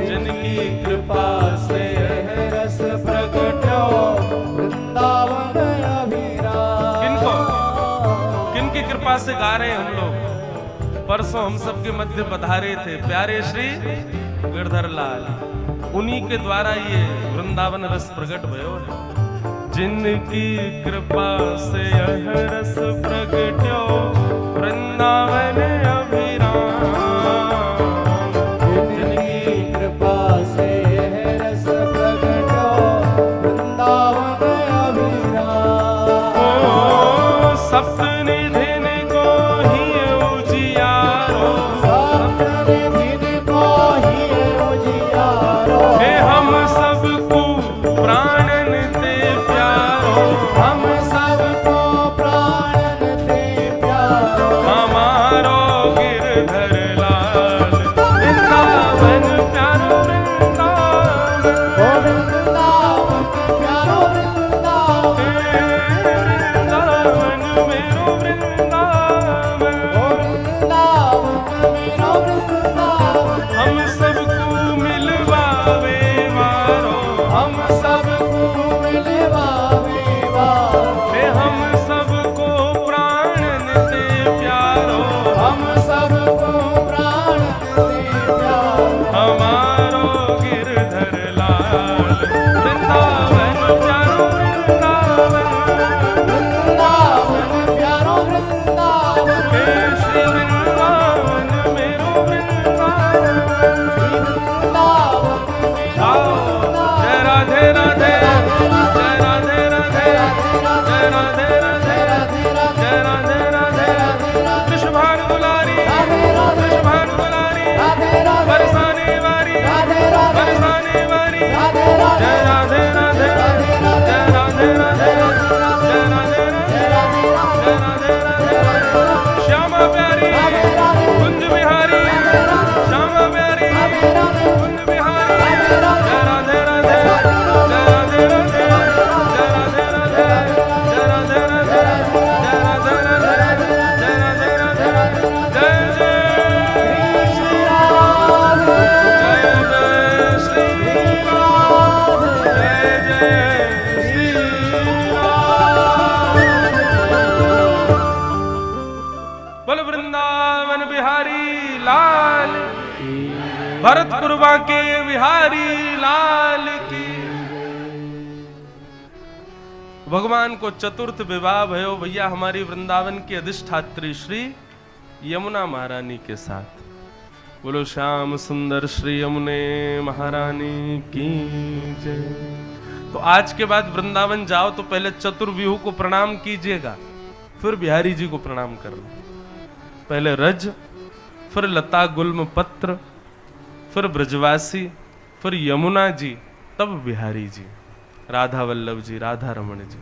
जिनकी कृपा से यह रस प्रगट्यो, वृंदावन अभिराम। किनको किनकी कृपा से गा रहे हैं हम लोग? परसों हम सबके मध्य पधारे थे प्यारे श्री गिरधर लाल, उन्हीं के द्वारा ये वृंदावन रस प्रकट भयो है। जिनकी कृपा से यह रस प्रगट्यो, वृंदावन वृंदावन अभिराम। जिनकी कृपा से है रस प्रकट वृंदावन अभिराम। ओ सप्तनिधिन को ही उजियारो, सप्तनिधि को ही उजियारो। हे हम सबको प्राणन ते प्यारो, हम सबको प्राणन ते प्यारो। हमारो गिरधर लाल वृंदावन प्यारो वृंदावन। ओ वृंदावन प्यारो वृंदावन। वृंदावन मेरो वृंदावन। ओ वृंदावन मेरो वृंदावन। हम सबको मिलवावे वारो, हम सबको मिलवावे वारो। हे हम सबको प्राणन ते प्यारो, हम सबको प्राणन ते प्यारो। हमारो गिरधर लाल वृंदावन प्यारो वृंदावन। वृंदावन प्यारो वृंदावन। हे श्री वृंदावन मेरो वृंदावन। श्री वृंदावन मेरो आओ वृंदावन। जय राधे राधे, जय राधे राधे, जय राधे राधे, जय राधे राधे। कृष्ण भान दुलारी, कृष्ण भान दुलारी, बरसाने वारी, बरसाने वारी। जय राधे राधे, जय राधे राधे, जय राधे राधे, जय राधे राधे। श्यामा प्यारी कुंज बिहारी, श्यामा प्यारी कुंज बिहारी। जय राधे राधे, जय राधे राधे, जय राधे राधे, जय राधे राधे, जय राधे राधे, जय राधे राधे। जय जय श्री राम, जय जय श्री राम, जय जय श्री राम। बोल वृंदावन बिहारी लाल, भरतपुरवा के बिहारी लाल की। भगवान को चतुर्थ विवाह भयो भैया हमारी वृंदावन की अधिष्ठात्री श्री यमुना महारानी के साथ। बोलो श्याम सुंदर श्री यमुने महारानी की जय। तो आज के बाद वृंदावन जाओ तो पहले चतुर्व्यूह को प्रणाम कीजिएगा, फिर बिहारी जी को प्रणाम करना। पहले रज, फिर लता गुल्म पत्र, फिर ब्रजवासी, फिर यमुना जी, तब बिहारी जी, राधा वल्लभ जी, राधा रमण जी।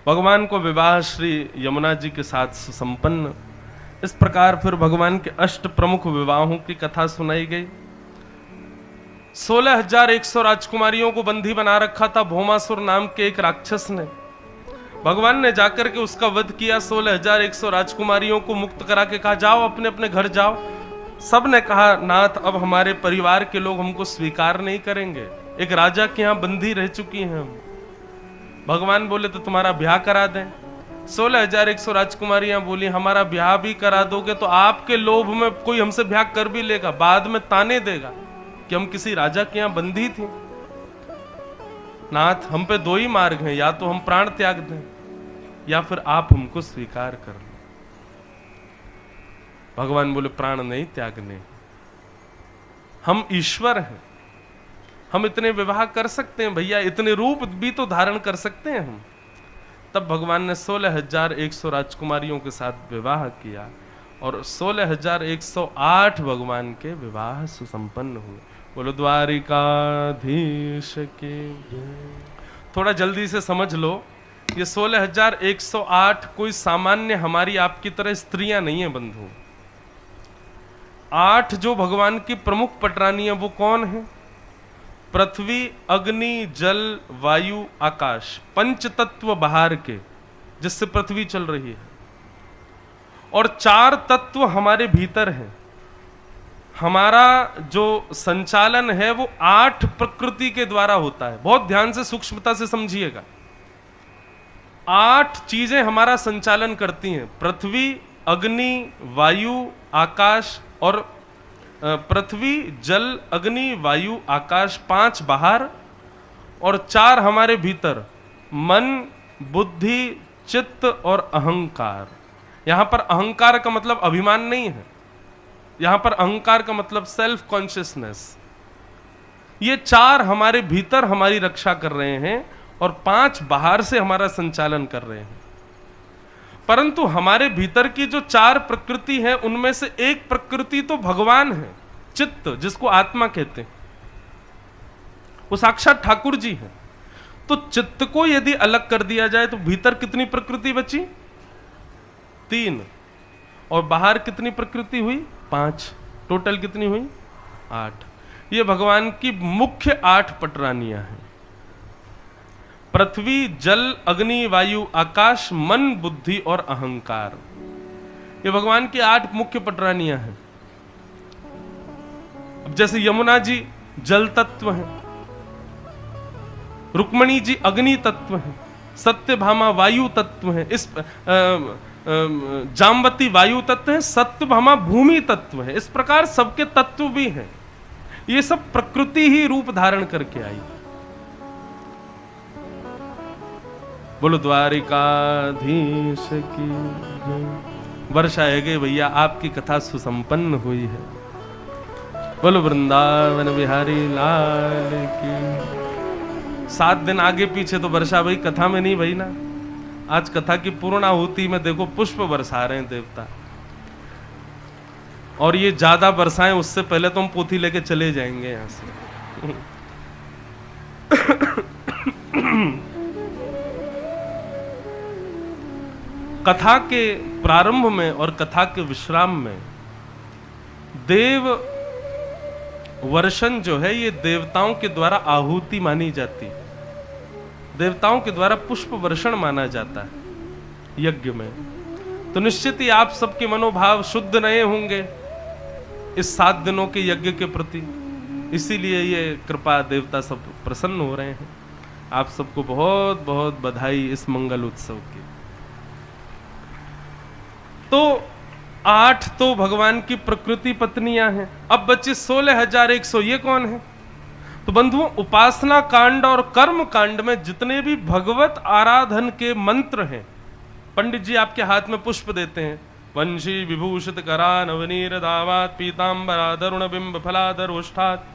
भगवान को विवाह श्री यमुना जी के साथ संपन्न। इस प्रकार फिर भगवान के अष्ट प्रमुख विवाहों की कथा सुनाई गई। 16,100 राजकुमारियों को बंदी बना रखा था भौमासुर नाम के एक राक्षस ने। भगवान ने जाकर के उसका वध किया। 16,100 राजकुमारियों को मुक्त करा के कहा जाओ अपने अपने घर जाओ। सब ने कहा नाथ अब हमारे परिवार के लोग हमको स्वीकार नहीं करेंगे, एक राजा के यहाँ बंदी रह चुकी हैं हम। भगवान बोले तो तुम्हारा ब्याह करा दें। 16,100 राजकुमारियां बोली हमारा ब्याह भी करा दोगे तो आपके लोभ में कोई हमसे ब्याह कर भी लेगा, बाद में ताने देगा कि हम किसी राजा के यहाँ बंदी थी। नाथ हम पे दो ही मार्ग हैं, या तो हम प्राण त्याग दें या फिर आप हमको स्वीकार कर लो। भगवान बोले प्राण नहीं त्यागने, हम ईश्वर हैं, हम इतने विवाह कर सकते हैं भैया, इतने रूप भी तो धारण कर सकते हैं हम। तब भगवान ने 16,100 राजकुमारियों के साथ विवाह किया और 16,108 भगवान के विवाह सुसंपन्न हुए। बोलो द्वारिकाधीश के। थोड़ा जल्दी से समझ लो, ये 16,108 कोई सामान्य हमारी आपकी तरह स्त्रियां नहीं है बंधु। 8 जो भगवान की प्रमुख पटरानी है वो कौन है? पृथ्वी, अग्नि, जल, वायु, आकाश, पंच तत्व बाहर के, जिससे पृथ्वी चल रही है। और 4 तत्व हमारे भीतर हैं। हमारा जो संचालन है वो 8 प्रकृति के द्वारा होता है। बहुत ध्यान से सूक्ष्मता से समझिएगा। 8 चीजें हमारा संचालन करती हैं। पृथ्वी, अग्नि, वायु, आकाश और पृथ्वी, जल, अग्नि, वायु, आकाश, 5 बाहर और 4 हमारे भीतर, मन, बुद्धि, चित्त और अहंकार। यहां पर अहंकार का मतलब अभिमान नहीं है, यहां पर अहंकार का मतलब सेल्फ कॉन्शियसनेस। ये 4 हमारे भीतर हमारी रक्षा कर रहे हैं और 5 बाहर से हमारा संचालन कर रहे हैं। परंतु हमारे भीतर की जो 4 प्रकृति है उनमें से एक प्रकृति तो भगवान है, चित्त, जिसको आत्मा कहते हैं, वो साक्षात ठाकुर जी हैं। तो चित्त को यदि अलग कर दिया जाए तो भीतर कितनी प्रकृति बची? 3। और बाहर कितनी प्रकृति हुई? 5। टोटल कितनी हुई? 8। ये भगवान की मुख्य 8 पटरानियां हैं। पृथ्वी, जल, अग्नि, वायु, आकाश, मन, बुद्धि और अहंकार, ये भगवान की 8 मुख्य पटरानियां हैं। अब जैसे यमुना जी जल तत्व हैं, रुक्मणी जी अग्नि तत्व हैं, सत्यभामा वायु तत्व हैं, इस जामवती वायु तत्व है, सत्यभामा भूमि तत्व है। इस प्रकार सबके तत्व भी हैं। ये सब प्रकृति ही रूप धारण करके आई। बोलो द्वारिकाधीश की जय। वर्षा है गई भैया, आपकी कथा सुसंपन्न हुई है। बोलो वृंदावन बिहारी लाल की। 7 दिन आगे पीछे तो वर्षा भाई कथा में नहीं भाई ना। आज कथा की पूर्णाहुति में देखो पुष्प बरसा रहे हैं देवता, और ये ज्यादा बरसाएं उससे पहले तो हम पोथी लेके चले जाएंगे यहां से। कथा के प्रारंभ में और कथा के विश्राम में देव वर्षण जो है ये देवताओं के द्वारा आहुति मानी जाती है, देवताओं के द्वारा पुष्प वर्षण माना जाता है यज्ञ में। तो निश्चित ही आप सबके मनोभाव शुद्ध नए होंगे इस 7 दिनों के यज्ञ के प्रति, इसीलिए ये कृपा देवता सब प्रसन्न हो रहे हैं। आप सबको बहुत बहुत बधाई इस मंगल उत्सव की। तो 8 तो भगवान की प्रकृति पत्नियां हैं। अब बचे 16,100, ये कौन है? तो बंधुओं, उपासना कांड और कर्म कांड में जितने भी भगवत आराधन के मंत्र हैं, पंडित जी आपके हाथ में पुष्प देते हैं। वंशी विभूषित करा नवनीर दावात पीतांबराधरुण बिंब फलाधर उष्ठात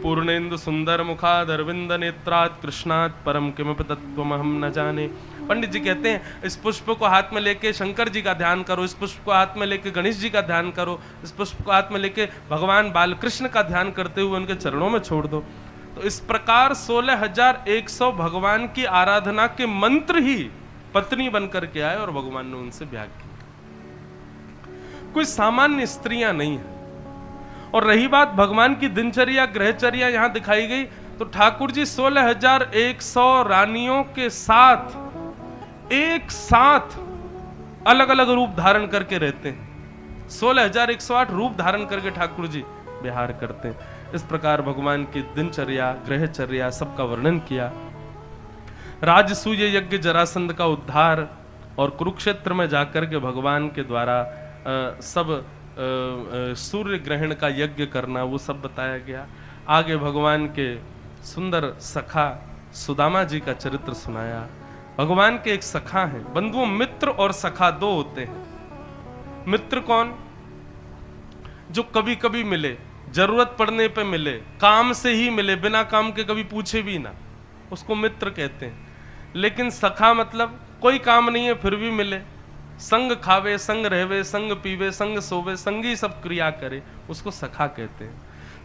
पूर्णेन्दु सुंदर मुखाधर विंद नेत्रात कृष्णात परम किमपि तत्त्वमहं न जाने। पंडित जी कहते हैं इस पुष्प को हाथ में लेके शंकर जी का ध्यान करो, इस पुष्प को हाथ में लेके गणेश जी का ध्यान करो, इस पुष्प को हाथ में लेके भगवान बालकृष्ण का ध्यान करते हुए उनके चरणों में छोड़ दो। तो इस प्रकार 16,100 भगवान की आराधना के मंत्र ही पत्नी बनकर के आए और भगवान ने उनसे ब्याह किया। कोई सामान्य स्त्रियां नहीं है। और रही बात भगवान की दिनचर्या ग्रहचर्या यहां दिखाई गई, तो ठाकुर जी 16,100 रानियों के साथ एक साथ अलग अलग रूप धारण करके रहते हैं। 16,108 रूप धारण करके ठाकुर जी विहार करते हैं। इस प्रकार भगवान की दिनचर्या ग्रहचर्या सबका वर्णन किया। राजसूय यज्ञ जरासंध का उद्धार और कुरुक्षेत्र में जाकर के भगवान के द्वारा सब सूर्य ग्रहण का यज्ञ करना, वो सब बताया गया। आगे भगवान के सुंदर सखा सुदामा जी का चरित्र सुनाया। भगवान के एक सखा हैं। बंधुओं, मित्र और सखा 2 होते हैं। मित्र कौन? जो कभी कभी मिले, जरूरत पड़ने पे मिले, काम से ही मिले, बिना काम के कभी पूछे भी ना, उसको मित्र कहते हैं। लेकिन सखा मतलब कोई काम नहीं है फिर भी मिले, संग खावे संग रहवे संग पीवे संग सोवे संगी सब क्रिया करे, उसको सखा कहते हैं।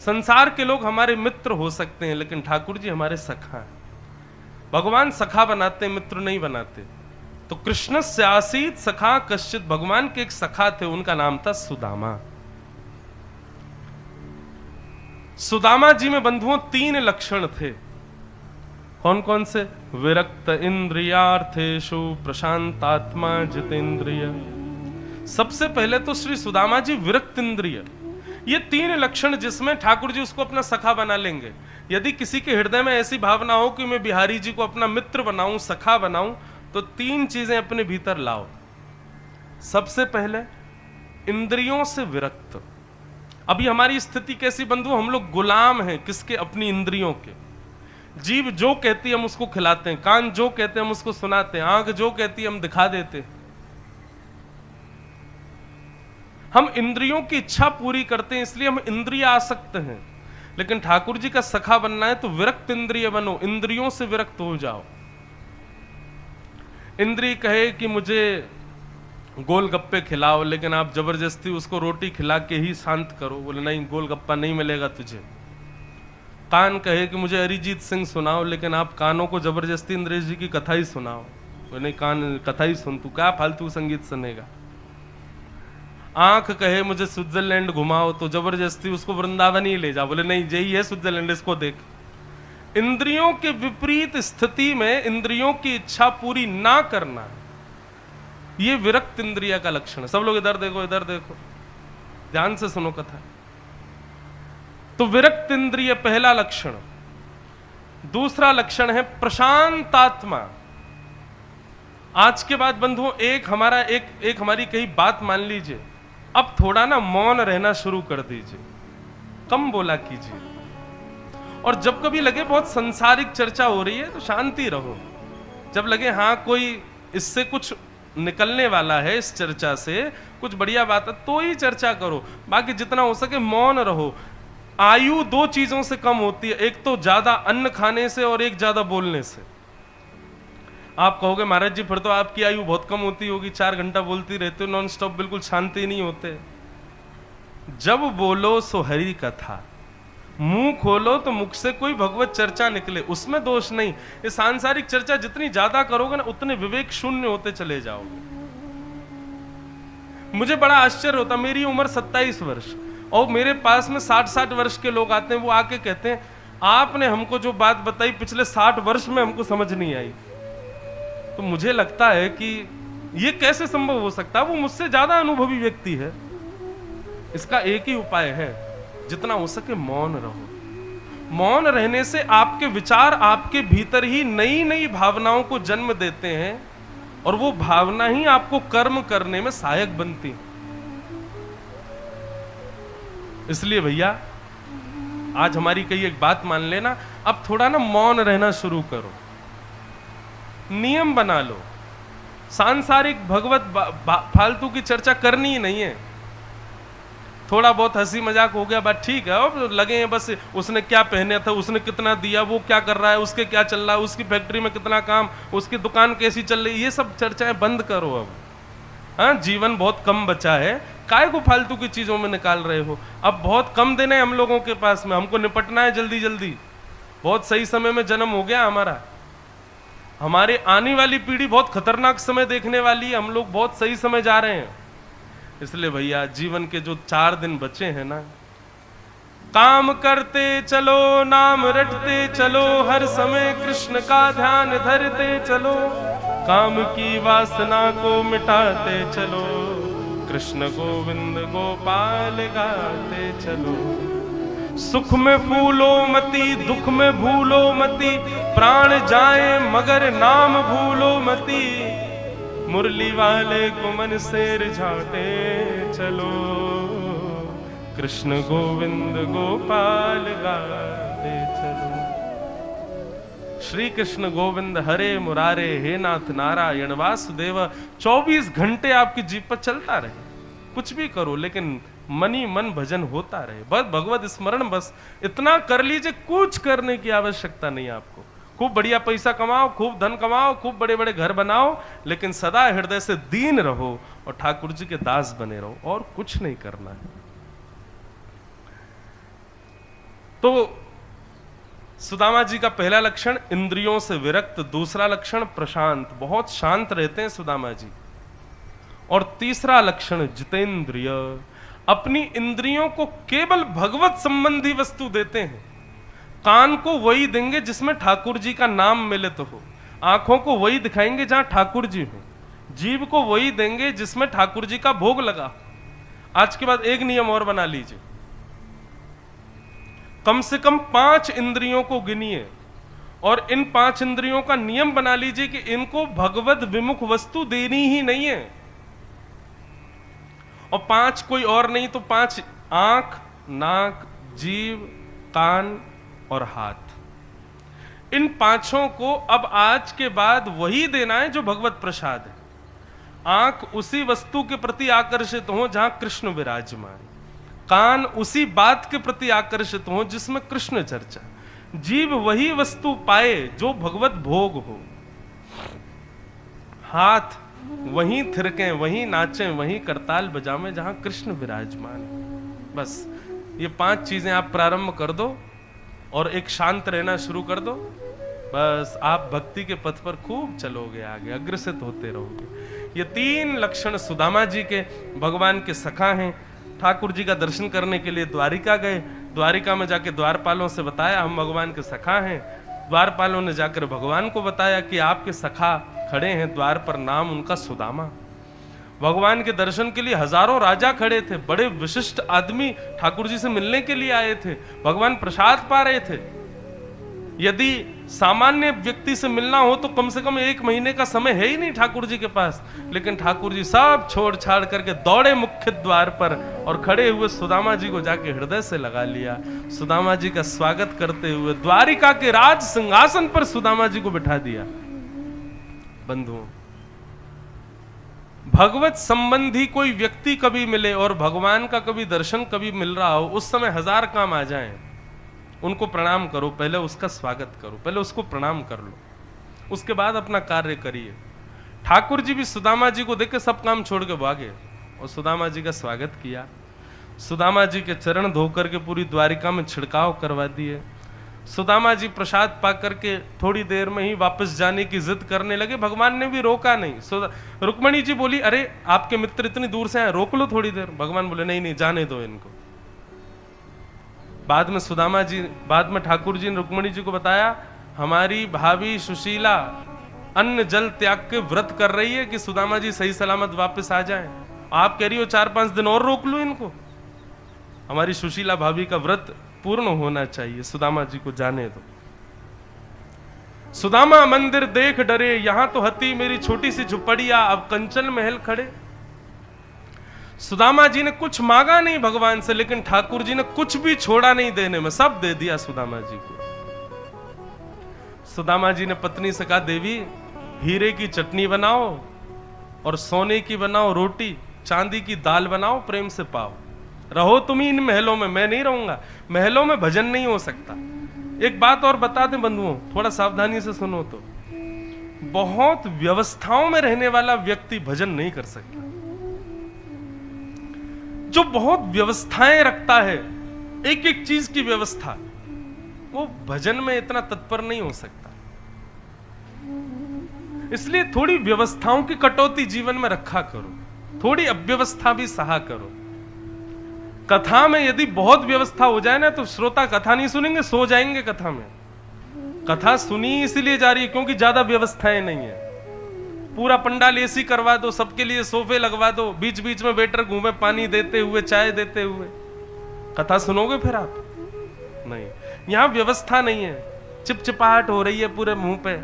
संसार के लोग हमारे मित्र हो सकते हैं लेकिन ठाकुर जी हमारे सखा हैं। भगवान सखा बनाते, मित्र नहीं बनाते। तो कृष्ण से आसीत सखा कश्चित, भगवान के एक सखा थे, उनका नाम था सुदामा। सुदामा जी में बंधुओं 3 लक्षण थे। कौन कौन से? विरक्त इंद्रियार्थेषु प्रशांतात्मा जितेंद्रिय। सबसे पहले तो श्री सुदामा जी विरक्त इंद्रिय, ये 3 लक्षण जिसमें ठाकुर जी उसको अपना सखा बना लेंगे। यदि किसी के हृदय में ऐसी भावना हो कि मैं बिहारी जी को अपना मित्र बनाऊं, सखा बनाऊं, तो 3 चीजें अपने भीतर लाओ। सबसे पहले इंद्रियों से विरक्त। अभी हमारी स्थिति कैसी बंधु? हम लोग गुलाम हैं किसके? अपनी इंद्रियों के। जीभ जो कहती है हम उसको खिलाते हैं, कान जो कहते हैं हम उसको सुनाते हैं, आंख जो कहती है हम दिखा देते हैं। हम इंद्रियों की इच्छा पूरी करते हैं, इसलिए हम इंद्रिय आसक्त हैं। लेकिन ठाकुर जी का सखा बनना है तो विरक्त इंद्रिय बनो, इंद्रियों से विरक्त हो जाओ। इंद्रिय कहे कि मुझे गोलगप्पे खिलाओ, लेकिन आप जबरदस्ती उसको रोटी खिला के ही शांत करो, बोले नहीं गोलगप्पा नहीं मिलेगा तुझे। कान कहे कि मुझे अरिजीत सिंह सुनाओ, लेकिन आप कानों को जबरदस्ती इंद्रेश जी की कथा ही सुनाओ, बोले नहीं कान कथा ही सुन, तू क्या फालतू संगीत सुनेगा। आंख कहे मुझे स्विट्जरलैंड घुमाओ, तो जबरदस्ती उसको वृंदावन ही ले जाओ, बोले नहीं यही है स्विट्जरलैंड, इसको देख। इंद्रियों के विपरीत स्थिति में इंद्रियों की इच्छा पूरी ना करना, ये विरक्त इंद्रिय का लक्षण है। सब लोग इधर देखो, इधर देखो, ध्यान से सुनो कथा। तो विरक्त इंद्रिय पहला लक्षण। दूसरा लक्षण है प्रशांतात्मा। आज के बाद बंधुओं एक हमारी कही बात मान लीजिए, अब थोड़ा ना मौन रहना शुरू कर दीजिए, कम बोला कीजिए, और जब कभी लगे बहुत संसारिक चर्चा हो रही है तो शांति रहो। जब लगे हाँ कोई इससे कुछ निकलने वाला है, इस चर्चा से कुछ बढ़िया बात है, तो ही चर्चा करो, बाकी जितना हो सके मौन रहो। आयु दो चीजों से कम होती है, एक तो ज्यादा अन्न खाने से और एक ज्यादा बोलने से। आप कहोगे महाराज जी फिर तो आपकी आयु बहुत कम होती होगी, 4 घंटा बोलती रहते हो नॉन स्टॉप, बिल्कुल शांति नहीं होते। जब बोलो सो हरि कथा, मुंह खोलो तो मुख से कोई भगवत चर्चा निकले, उसमें दोष नहीं। ये सांसारिक चर्चा जितनी ज्यादा करोगे ना उतने विवेक शून्य होते चले जाओगे। मुझे बड़ा आश्चर्य होता, मेरी उम्र 27 वर्ष और मेरे पास में 60-60 वर्ष के लोग आते हैं, वो आके कहते हैं आपने हमको जो बात बताई पिछले 60 वर्ष में हमको समझ नहीं आई। तो मुझे लगता है कि ये कैसे संभव हो सकता है, वो मुझसे ज्यादा अनुभवी व्यक्ति है। इसका एक ही उपाय है, जितना हो सके मौन रहो। मौन रहने से आपके विचार आपके भीतर ही नई नई भावनाओं को जन्म देते हैं और वो भावना ही आपको कर्म करने में सहायक बनती। इसलिए भैया आज हमारी कई एक बात मान लेना, अब थोड़ा ना मौन रहना शुरू करो, नियम बना लो। सांसारिक भगवत फालतू की चर्चा करनी ही नहीं है। थोड़ा बहुत हंसी मजाक हो गया बात ठीक है, और लगे हैं बस उसने क्या पहने था, उसने कितना दिया, वो क्या कर रहा है, उसके क्या चल रहा है, उसकी फैक्ट्री में कितना काम, उसकी दुकान कैसी चल रही है, ये सब चर्चाएं बंद करो अब। हाँ, जीवन बहुत कम बचा है, काय को फालतू की चीजों में निकाल रहे हो। अब बहुत कम दिन है हम लोगों के पास में, हमको निपटना है जल्दी जल्दी। बहुत सही समय में जन्म हो गया हमारा, हमारे आने वाली पीढ़ी बहुत खतरनाक समय देखने वाली है, हम लोग बहुत सही समय जा रहे हैं। इसलिए भैया जीवन के जो 4 दिन बचे हैं ना, काम करते चलो, नाम रटते चलो, हर समय कृष्ण का ध्यान धरते चलो, काम की वासना को मिटाते चलो, कृष्ण गोविंद गोपाल गाते चलो। सुख में फूलो मती, दुख में भूलो मती, प्राण जाए मगर नाम भूलो मती, मुरली वाले को मन से रिझाते चलो, कृष्ण गोविंद गोपाल गाते चलो। श्री कृष्ण गोविंद हरे मुरारे, हे नाथ नारायण वासुदेव 24 घंटे आपकी जीभ पर चलता रहे, कुछ भी करो लेकिन मन ही मन भजन होता रहे, बस भगवत स्मरण, बस इतना कर लीजिए, कुछ करने की आवश्यकता नहीं आपको। खूब बढ़िया पैसा कमाओ, खूब धन कमाओ, खूब बड़े बड़े घर बनाओ, लेकिन सदा हृदय से दीन रहो और ठाकुर जी के दास बने रहो, और कुछ नहीं करना है। तो सुदामा जी का पहला लक्षण इंद्रियों से विरक्त, दूसरा लक्षण प्रशांत, बहुत शांत रहते हैं सुदामा जी, और तीसरा लक्षण जितेंद्रिय, अपनी इंद्रियों को केवल भगवत संबंधी वस्तु देते हैं। कान को वही देंगे जिसमें ठाकुर जी का नाम मिलित हो, आंखों को वही दिखाएंगे जहां ठाकुर जी हो, जीभ को वही देंगे जिसमें ठाकुर जी का भोग लगा। आज के बाद एक नियम और बना लीजिए, कम से कम 5 इंद्रियों को गिनिए और इन 5 इंद्रियों का नियम बना लीजिए कि इनको भगवत विमुख वस्तु देनी ही नहीं है। और 5 कोई और नहीं तो 5 आंख, नाक, जीभ, कान और हाथ। इन 5 को अब आज के बाद वही देना है जो भगवत प्रसाद है। आंख उसी वस्तु के प्रति आकर्षित हो जहां कृष्ण विराजमान, कान उसी बात के प्रति आकर्षित हो जिसमें कृष्ण चर्चा, जीव वही वस्तु पाए जो भगवत भोग हो, हाथ वहीं थिरके, वहीं नाचें, वहीं करताल बजावें जहां कृष्ण विराजमान है। बस ये 5 चीजें आप प्रारंभ कर दो और एक शांत रहना शुरू कर दो, बस आप भक्ति के पथ पर खूब चलोगे, आगे अग्रसित होते रहोगे। ये 3 लक्षण सुदामा जी के भगवान के सखा हैं। ठाकुर जी का दर्शन करने के लिए द्वारिका गए, द्वारिका में जाके द्वारपालों से बताया हम भगवान के सखा हैं। द्वारपालों ने जाकर भगवान को बताया कि आपके सखा खड़े हैं द्वार पर, नाम उनका सुदामा। भगवान के दर्शन के लिए हजारों राजा खड़े थे, बड़े विशिष्ट आदमी ठाकुर जी से मिलने के लिए आए थे, भगवान प्रसाद पा रहे थे। यदि सामान्य व्यक्ति से मिलना हो तो कम से कम 1 महीने का समय है ही नहीं ठाकुर जी के पास, लेकिन ठाकुर जी सब छोड़ छाड़ करके दौड़े मुख्य द्वार पर और खड़े हुए सुदामा जी को जाके हृदय से लगा लिया। सुदामा जी का स्वागत करते हुए द्वारिका के राज सिंहासन पर सुदामा जी को बिठा दिया। बंधुओं, भगवत संबंधी कोई व्यक्ति कभी मिले और भगवान का कभी दर्शन कभी मिल रहा हो, उस समय 1000 काम आ जाएं, उनको प्रणाम करो, पहले उसका स्वागत करो, पहले उसको प्रणाम कर लो, उसके बाद अपना कार्य करिए। ठाकुर जी भी सुदामा जी को देख के सब काम छोड़ के भागे और सुदामा जी का स्वागत किया। सुदामा जी के चरण धो करके पूरी द्वारिका में छिड़काव करवा दिए। सुदामा जी प्रसाद पा करके थोड़ी देर में ही वापस जाने की जिद करने लगे, भगवान ने भी रोका नहीं। रुक्मणी जी बोली, अरे आपके मित्र इतनी दूर से आए, रोक लो थोड़ी देर। भगवान बोले नहीं नहीं, जाने दो इनको। बाद में ठाकुर जी ने रुक्मणी जी को बताया, हमारी भाभी सुशीला अन्न जल त्याग के व्रत कर रही है कि सुदामा जी सही सलामत वापस आ जाएं। आप कह रही हो 4-5 दिन और रोक लो इनको, हमारी सुशीला भाभी का व्रत पूर्ण होना चाहिए, सुदामा जी को जाने दो। सुदामा मंदिर देख डरे, यहां तो हती मेरी छोटी सी झुपड़िया, अब कंचन महल खड़े। सुदामा जी ने कुछ मांगा नहीं भगवान से, लेकिन ठाकुर जी ने कुछ भी छोड़ा नहीं देने में, सब दे दिया सुदामा जी को। सुदामा जी ने पत्नी से कहा, देवी हीरे की चटनी बनाओ और सोने की बनाओ रोटी, चांदी की दाल बनाओ, प्रेम से पाओ। रहो तुम ही इन महलों में, मैं नहीं रहूंगा। महलों में भजन नहीं हो सकता। एक बात और बता दें बंधुओं, थोड़ा सावधानी से सुनो तो, बहुत व्यवस्थाओं में रहने वाला व्यक्ति भजन नहीं कर सकता। जो बहुत व्यवस्थाएं रखता है, एक एक चीज की व्यवस्था, वो भजन में इतना तत्पर नहीं हो सकता। इसलिए थोड़ी व्यवस्थाओं की कटौती जीवन में रखा करो, थोड़ी अव्यवस्था भी सहा करो। कथा में यदि बहुत व्यवस्था हो जाए ना, तो श्रोता कथा नहीं सुनेंगे, सो जाएंगे कथा में। कथा सुनी इसीलिए जा रही है क्योंकि ज्यादा व्यवस्थाएं नहीं है। पूरा पंडाल एसी करवा दो, सबके लिए सोफे लगवा दो, बीच बीच में वेटर घूमे पानी देते हुए, चाय देते हुए, कथा सुनोगे फिर आप? नहीं, यहां व्यवस्था नहीं है। चिपचिपाहट हो रही है पूरे मुंह पे,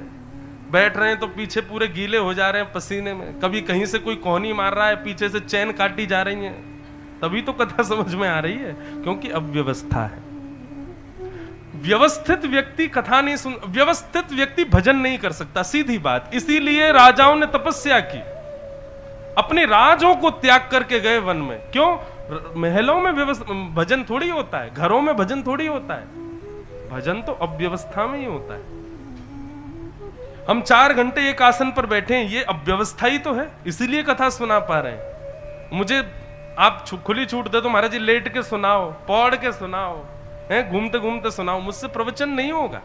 बैठ रहे हैं तो पीछे पूरे गीले हो जा रहे हैं पसीने में, कभी कहीं से कोई कोहनी मार रहा है, पीछे से चैन काटी जा रही है, तभी तो कथा समझ में आ रही है, क्योंकि अव्यवस्था है। व्यवस्थित व्यक्ति कथा नहीं सुन, व्यवस्थित व्यक्ति भजन नहीं कर सकता, सीधी बात। इसीलिए राजाओं ने तपस्या की, अपने राजों को त्याग करके गए वन में। क्यों? महलों में भजन थोड़ी होता है, घरों में भजन थोड़ी होता है, भजन तो अव्यवस्था में ही होता है। हम 4 घंटे एक आसन पर बैठे हैं, ये अव्यवस्था ही तो है, इसीलिए कथा सुना पा रहे हैं। मुझे आप खुली छूट दे तो महाराज जी लेट के सुनाओ, पौड़ के सुनाओ, हैं घूमते घूमते सुनाओ, मुझसे प्रवचन नहीं होगा।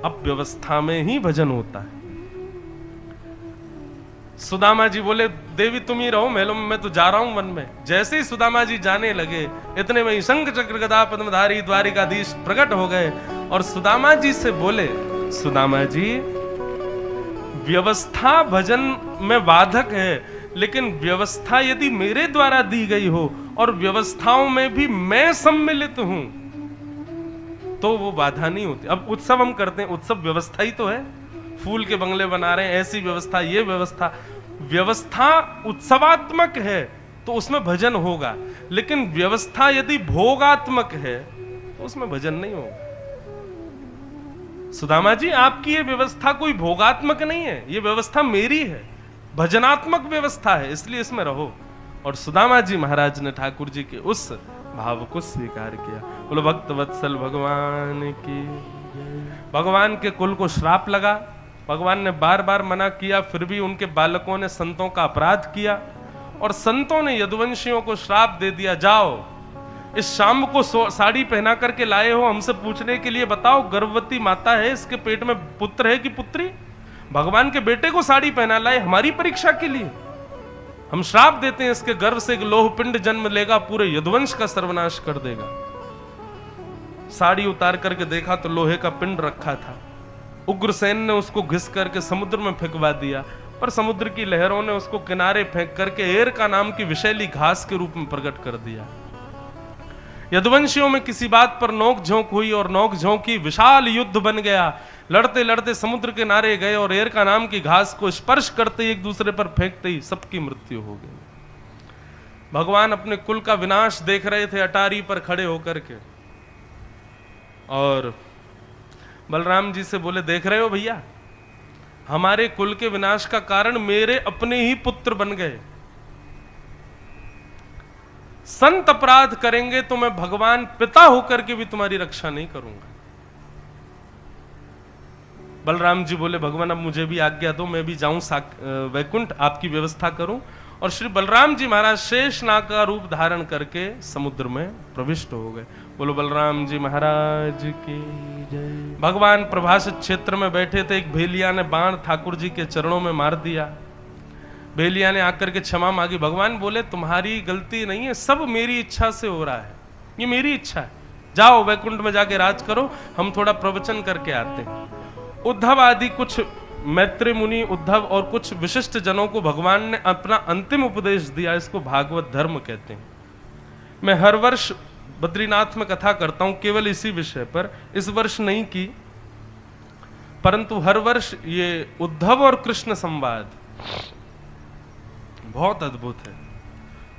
अब व्यवस्था में ही भजन होता है। सुदामा जी बोले, देवी तुम ही रहो महलों में, मैं तो जा रहा हूं वन में। जैसे ही सुदामा जी जाने लगे, इतने में ही शंख चक्र गदा पद्मधारी द्वारिकाधीश प्रकट हो गए और सुदामा जी से बोले, सुदामा जी व्यवस्था भजन में बाधक है, लेकिन व्यवस्था यदि मेरे द्वारा दी गई हो और व्यवस्थाओं में भी मैं सम्मिलित हूं तो वो बाधा नहीं होती। अब उत्सव हम करते हैं, उत्सव व्यवस्था ही तो है, फूल के बंगले बना रहे हैं, ऐसी व्यवस्था, ये व्यवस्था, व्यवस्था उत्सवात्मक है तो उसमें भजन होगा। लेकिन व्यवस्था यदि भोगात्मक है तो उसमें भजन नहीं होगा। सुदामा जी आपकी ये व्यवस्था कोई भोगात्मक नहीं है, ये व्यवस्था मेरी है, भजनात्मक व्यवस्था है, इसलिए इसमें रहो। और सुदामा जी महाराज ने ठाकुर जी के उस भाव को स्वीकार किया। बोलो भक्त वत्सल भगवान की। भगवान के कुल को श्राप लगा, भगवान ने बार बार मना किया, फिर भी उनके बालकों ने संतों का अपराध किया और संतों ने यदुवंशियों को श्राप दे दिया, जाओ इस शाम को साड़ी पहना करके लाए हो हमसे पूछने के लिए, बताओ गर्भवती माता है, इसके पेट में पुत्र है कि पुत्री? भगवान के बेटे को साड़ी पहना लाए हमारी परीक्षा के लिए। हम श्राप देते हैं इसके गर्भ से एक लोह पिंड जन्म लेगा, पूरे यदुवंश का सर्वनाश कर देगा। साड़ी उतार करके देखा तो लोहे का पिंड रखा था। उग्रसेन ने उसको घिस करके समुद्र में फेंकवा दिया, पर समुद्र की लहरों ने उसको किनारे फेंक करके एर का नाम की विषैली घास के रूप में प्रकट कर दिया। यदुवंशियों में किसी बात पर नोक झोंक हुई और नोक झोंकी विशाल युद्ध बन गया। लड़ते लड़ते समुद्र किनारे गए और एर का नाम की घास को स्पर्श करते ही एक दूसरे पर फेंकते ही सबकी मृत्यु हो गई। भगवान अपने कुल का विनाश देख रहे थे अटारी पर खड़े होकर के, और बलराम जी से बोले, देख रहे हो भैया, हमारे कुल के विनाश का कारण मेरे अपने ही पुत्र बन गए। संत अपराध करेंगे तो मैं भगवान पिता होकर के भी तुम्हारी रक्षा नहीं करूंगा। बलराम जी बोले, भगवान अब मुझे भी आज्ञा दो, मैं भी जाऊं वैकुंठ, आपकी व्यवस्था करूं। और श्री बलराम जी महाराज शेषनाग का रूप धारण करके समुद्र में प्रविष्ट हो गए। बोलो बलराम जी महाराज की जय। भगवान प्रभास क्षेत्र में बैठे थे, एक भेलिया ने बाण ठाकुर जी के चरणों में मार दिया। भेलिया ने आकर के क्षमा मांगी। भगवान बोले, तुम्हारी गलती नहीं है, सब मेरी इच्छा से हो रहा है, ये मेरी इच्छा है, जाओ वैकुंठ में जाके राज करो, हम थोड़ा प्रवचन करके आते हैं। उद्धव आदि कुछ मैत्री मुनि, उद्धव और कुछ विशिष्ट जनों को भगवान ने अपना अंतिम उपदेश दिया, इसको भागवत धर्म कहते हैं। मैं हर वर्ष बद्रीनाथ में कथा करता हूं केवल इसी विषय पर, इस वर्ष नहीं की, परंतु हर वर्ष ये उद्धव और कृष्ण संवाद बहुत अद्भुत है।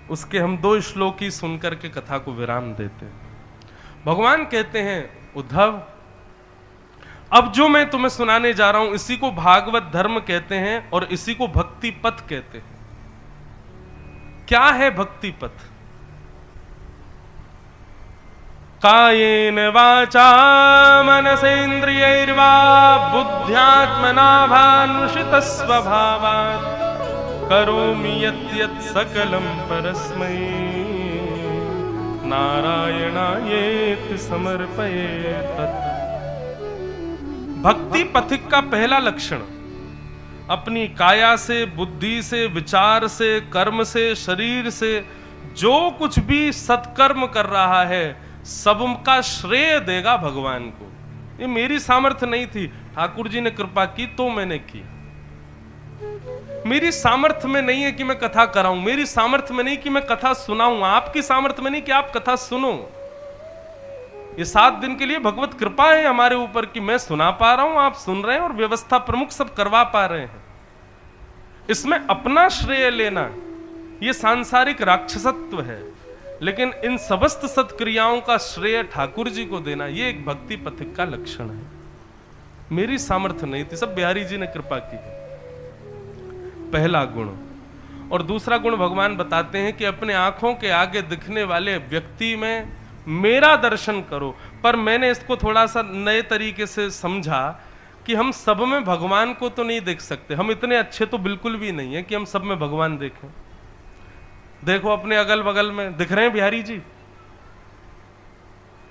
उसके हम 2 श्लोक ही सुनकर के कथा को विराम देते हैं। भगवान कहते हैं, उद्धव अब जो मैं तुम्हें सुनाने जा रहा हूं इसी को भागवत धर्म कहते हैं और इसी को भक्ति पथ कहते हैं। क्या है भक्ति पथ? कायेन वाचा मनसेन्द्रियैर्वा बुद्ध्यात्मना भानुषित स्वभावात् करोमि यत् सकलं परस्मै नारायणायेति समर्पयेत्। भक्ति पथिक का पहला लक्षण अपनी काया से, बुद्धि से, विचार से, कर्म से, शरीर से जो कुछ भी सत्कर्म कर रहा है सबका श्रेय देगा भगवान को। ये मेरी सामर्थ्य नहीं थी, ठाकुर जी ने कृपा की तो मैंने किया। मेरी सामर्थ्य में नहीं है कि मैं कथा कराऊं, मेरी सामर्थ्य में नहीं कि मैं कथा सुनाऊं, आपकी सामर्थ्य में नहीं कि आप कथा सुनो। ये 7 दिन के लिए भगवत कृपा है हमारे ऊपर कि मैं सुना पा रहा हूं, आप सुन रहे हैं और व्यवस्था प्रमुख सब करवा पा रहे हैं। इसमें अपना श्रेय लेना ये सांसारिक राक्षसत्व है, लेकिन इन समस्त सत्क्रियाओं का श्रेय ठाकुर जी को देना ये एक भक्ति पथिक का लक्षण है। मेरी सामर्थ्य नहीं थी, सब बिहारी जी ने कृपा की है, पहला गुण। और दूसरा गुण भगवान बताते हैं कि अपने आंखों के आगे दिखने वाले व्यक्ति में मेरा दर्शन करो। पर मैंने इसको थोड़ा सा नए तरीके से समझा कि हम सब में भगवान को तो नहीं देख सकते, हम इतने अच्छे तो बिल्कुल भी नहीं है कि हम सब में भगवान देखें। देखो अपने अगल बगल में दिख रहे हैं बिहारी जी,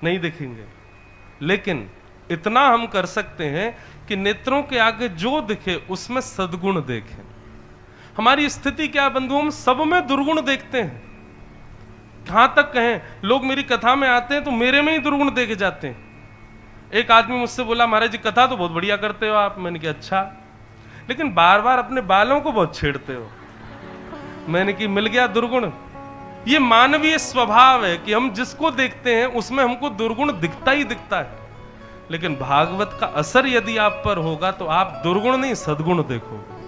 नहीं दिखेंगे, लेकिन इतना हम कर सकते हैं कि नेत्रों के आगे जो दिखे उसमें सद्गुण देखें। हमारी स्थिति क्या बंधु, हम सब में दुर्गुण देखते हैं। कहां तक कहें, लोग मेरी कथा में आते हैं तो मेरे में ही दुर्गुण देखे जाते हैं। एक आदमी मुझसे बोला, महाराज जी कथा तो बहुत बढ़िया करते हो आप। मैंने कहा अच्छा, लेकिन बार बार अपने बालों को बहुत छेड़ते हो। मैंने कि मिल गया दुर्गुण। ये मानवीय स्वभाव है कि हम जिसको देखते हैं उसमें हमको दुर्गुण दिखता ही दिखता है। लेकिन भागवत का असर यदि आप पर होगा तो आप दुर्गुण नहीं सद्गुण देखोगे।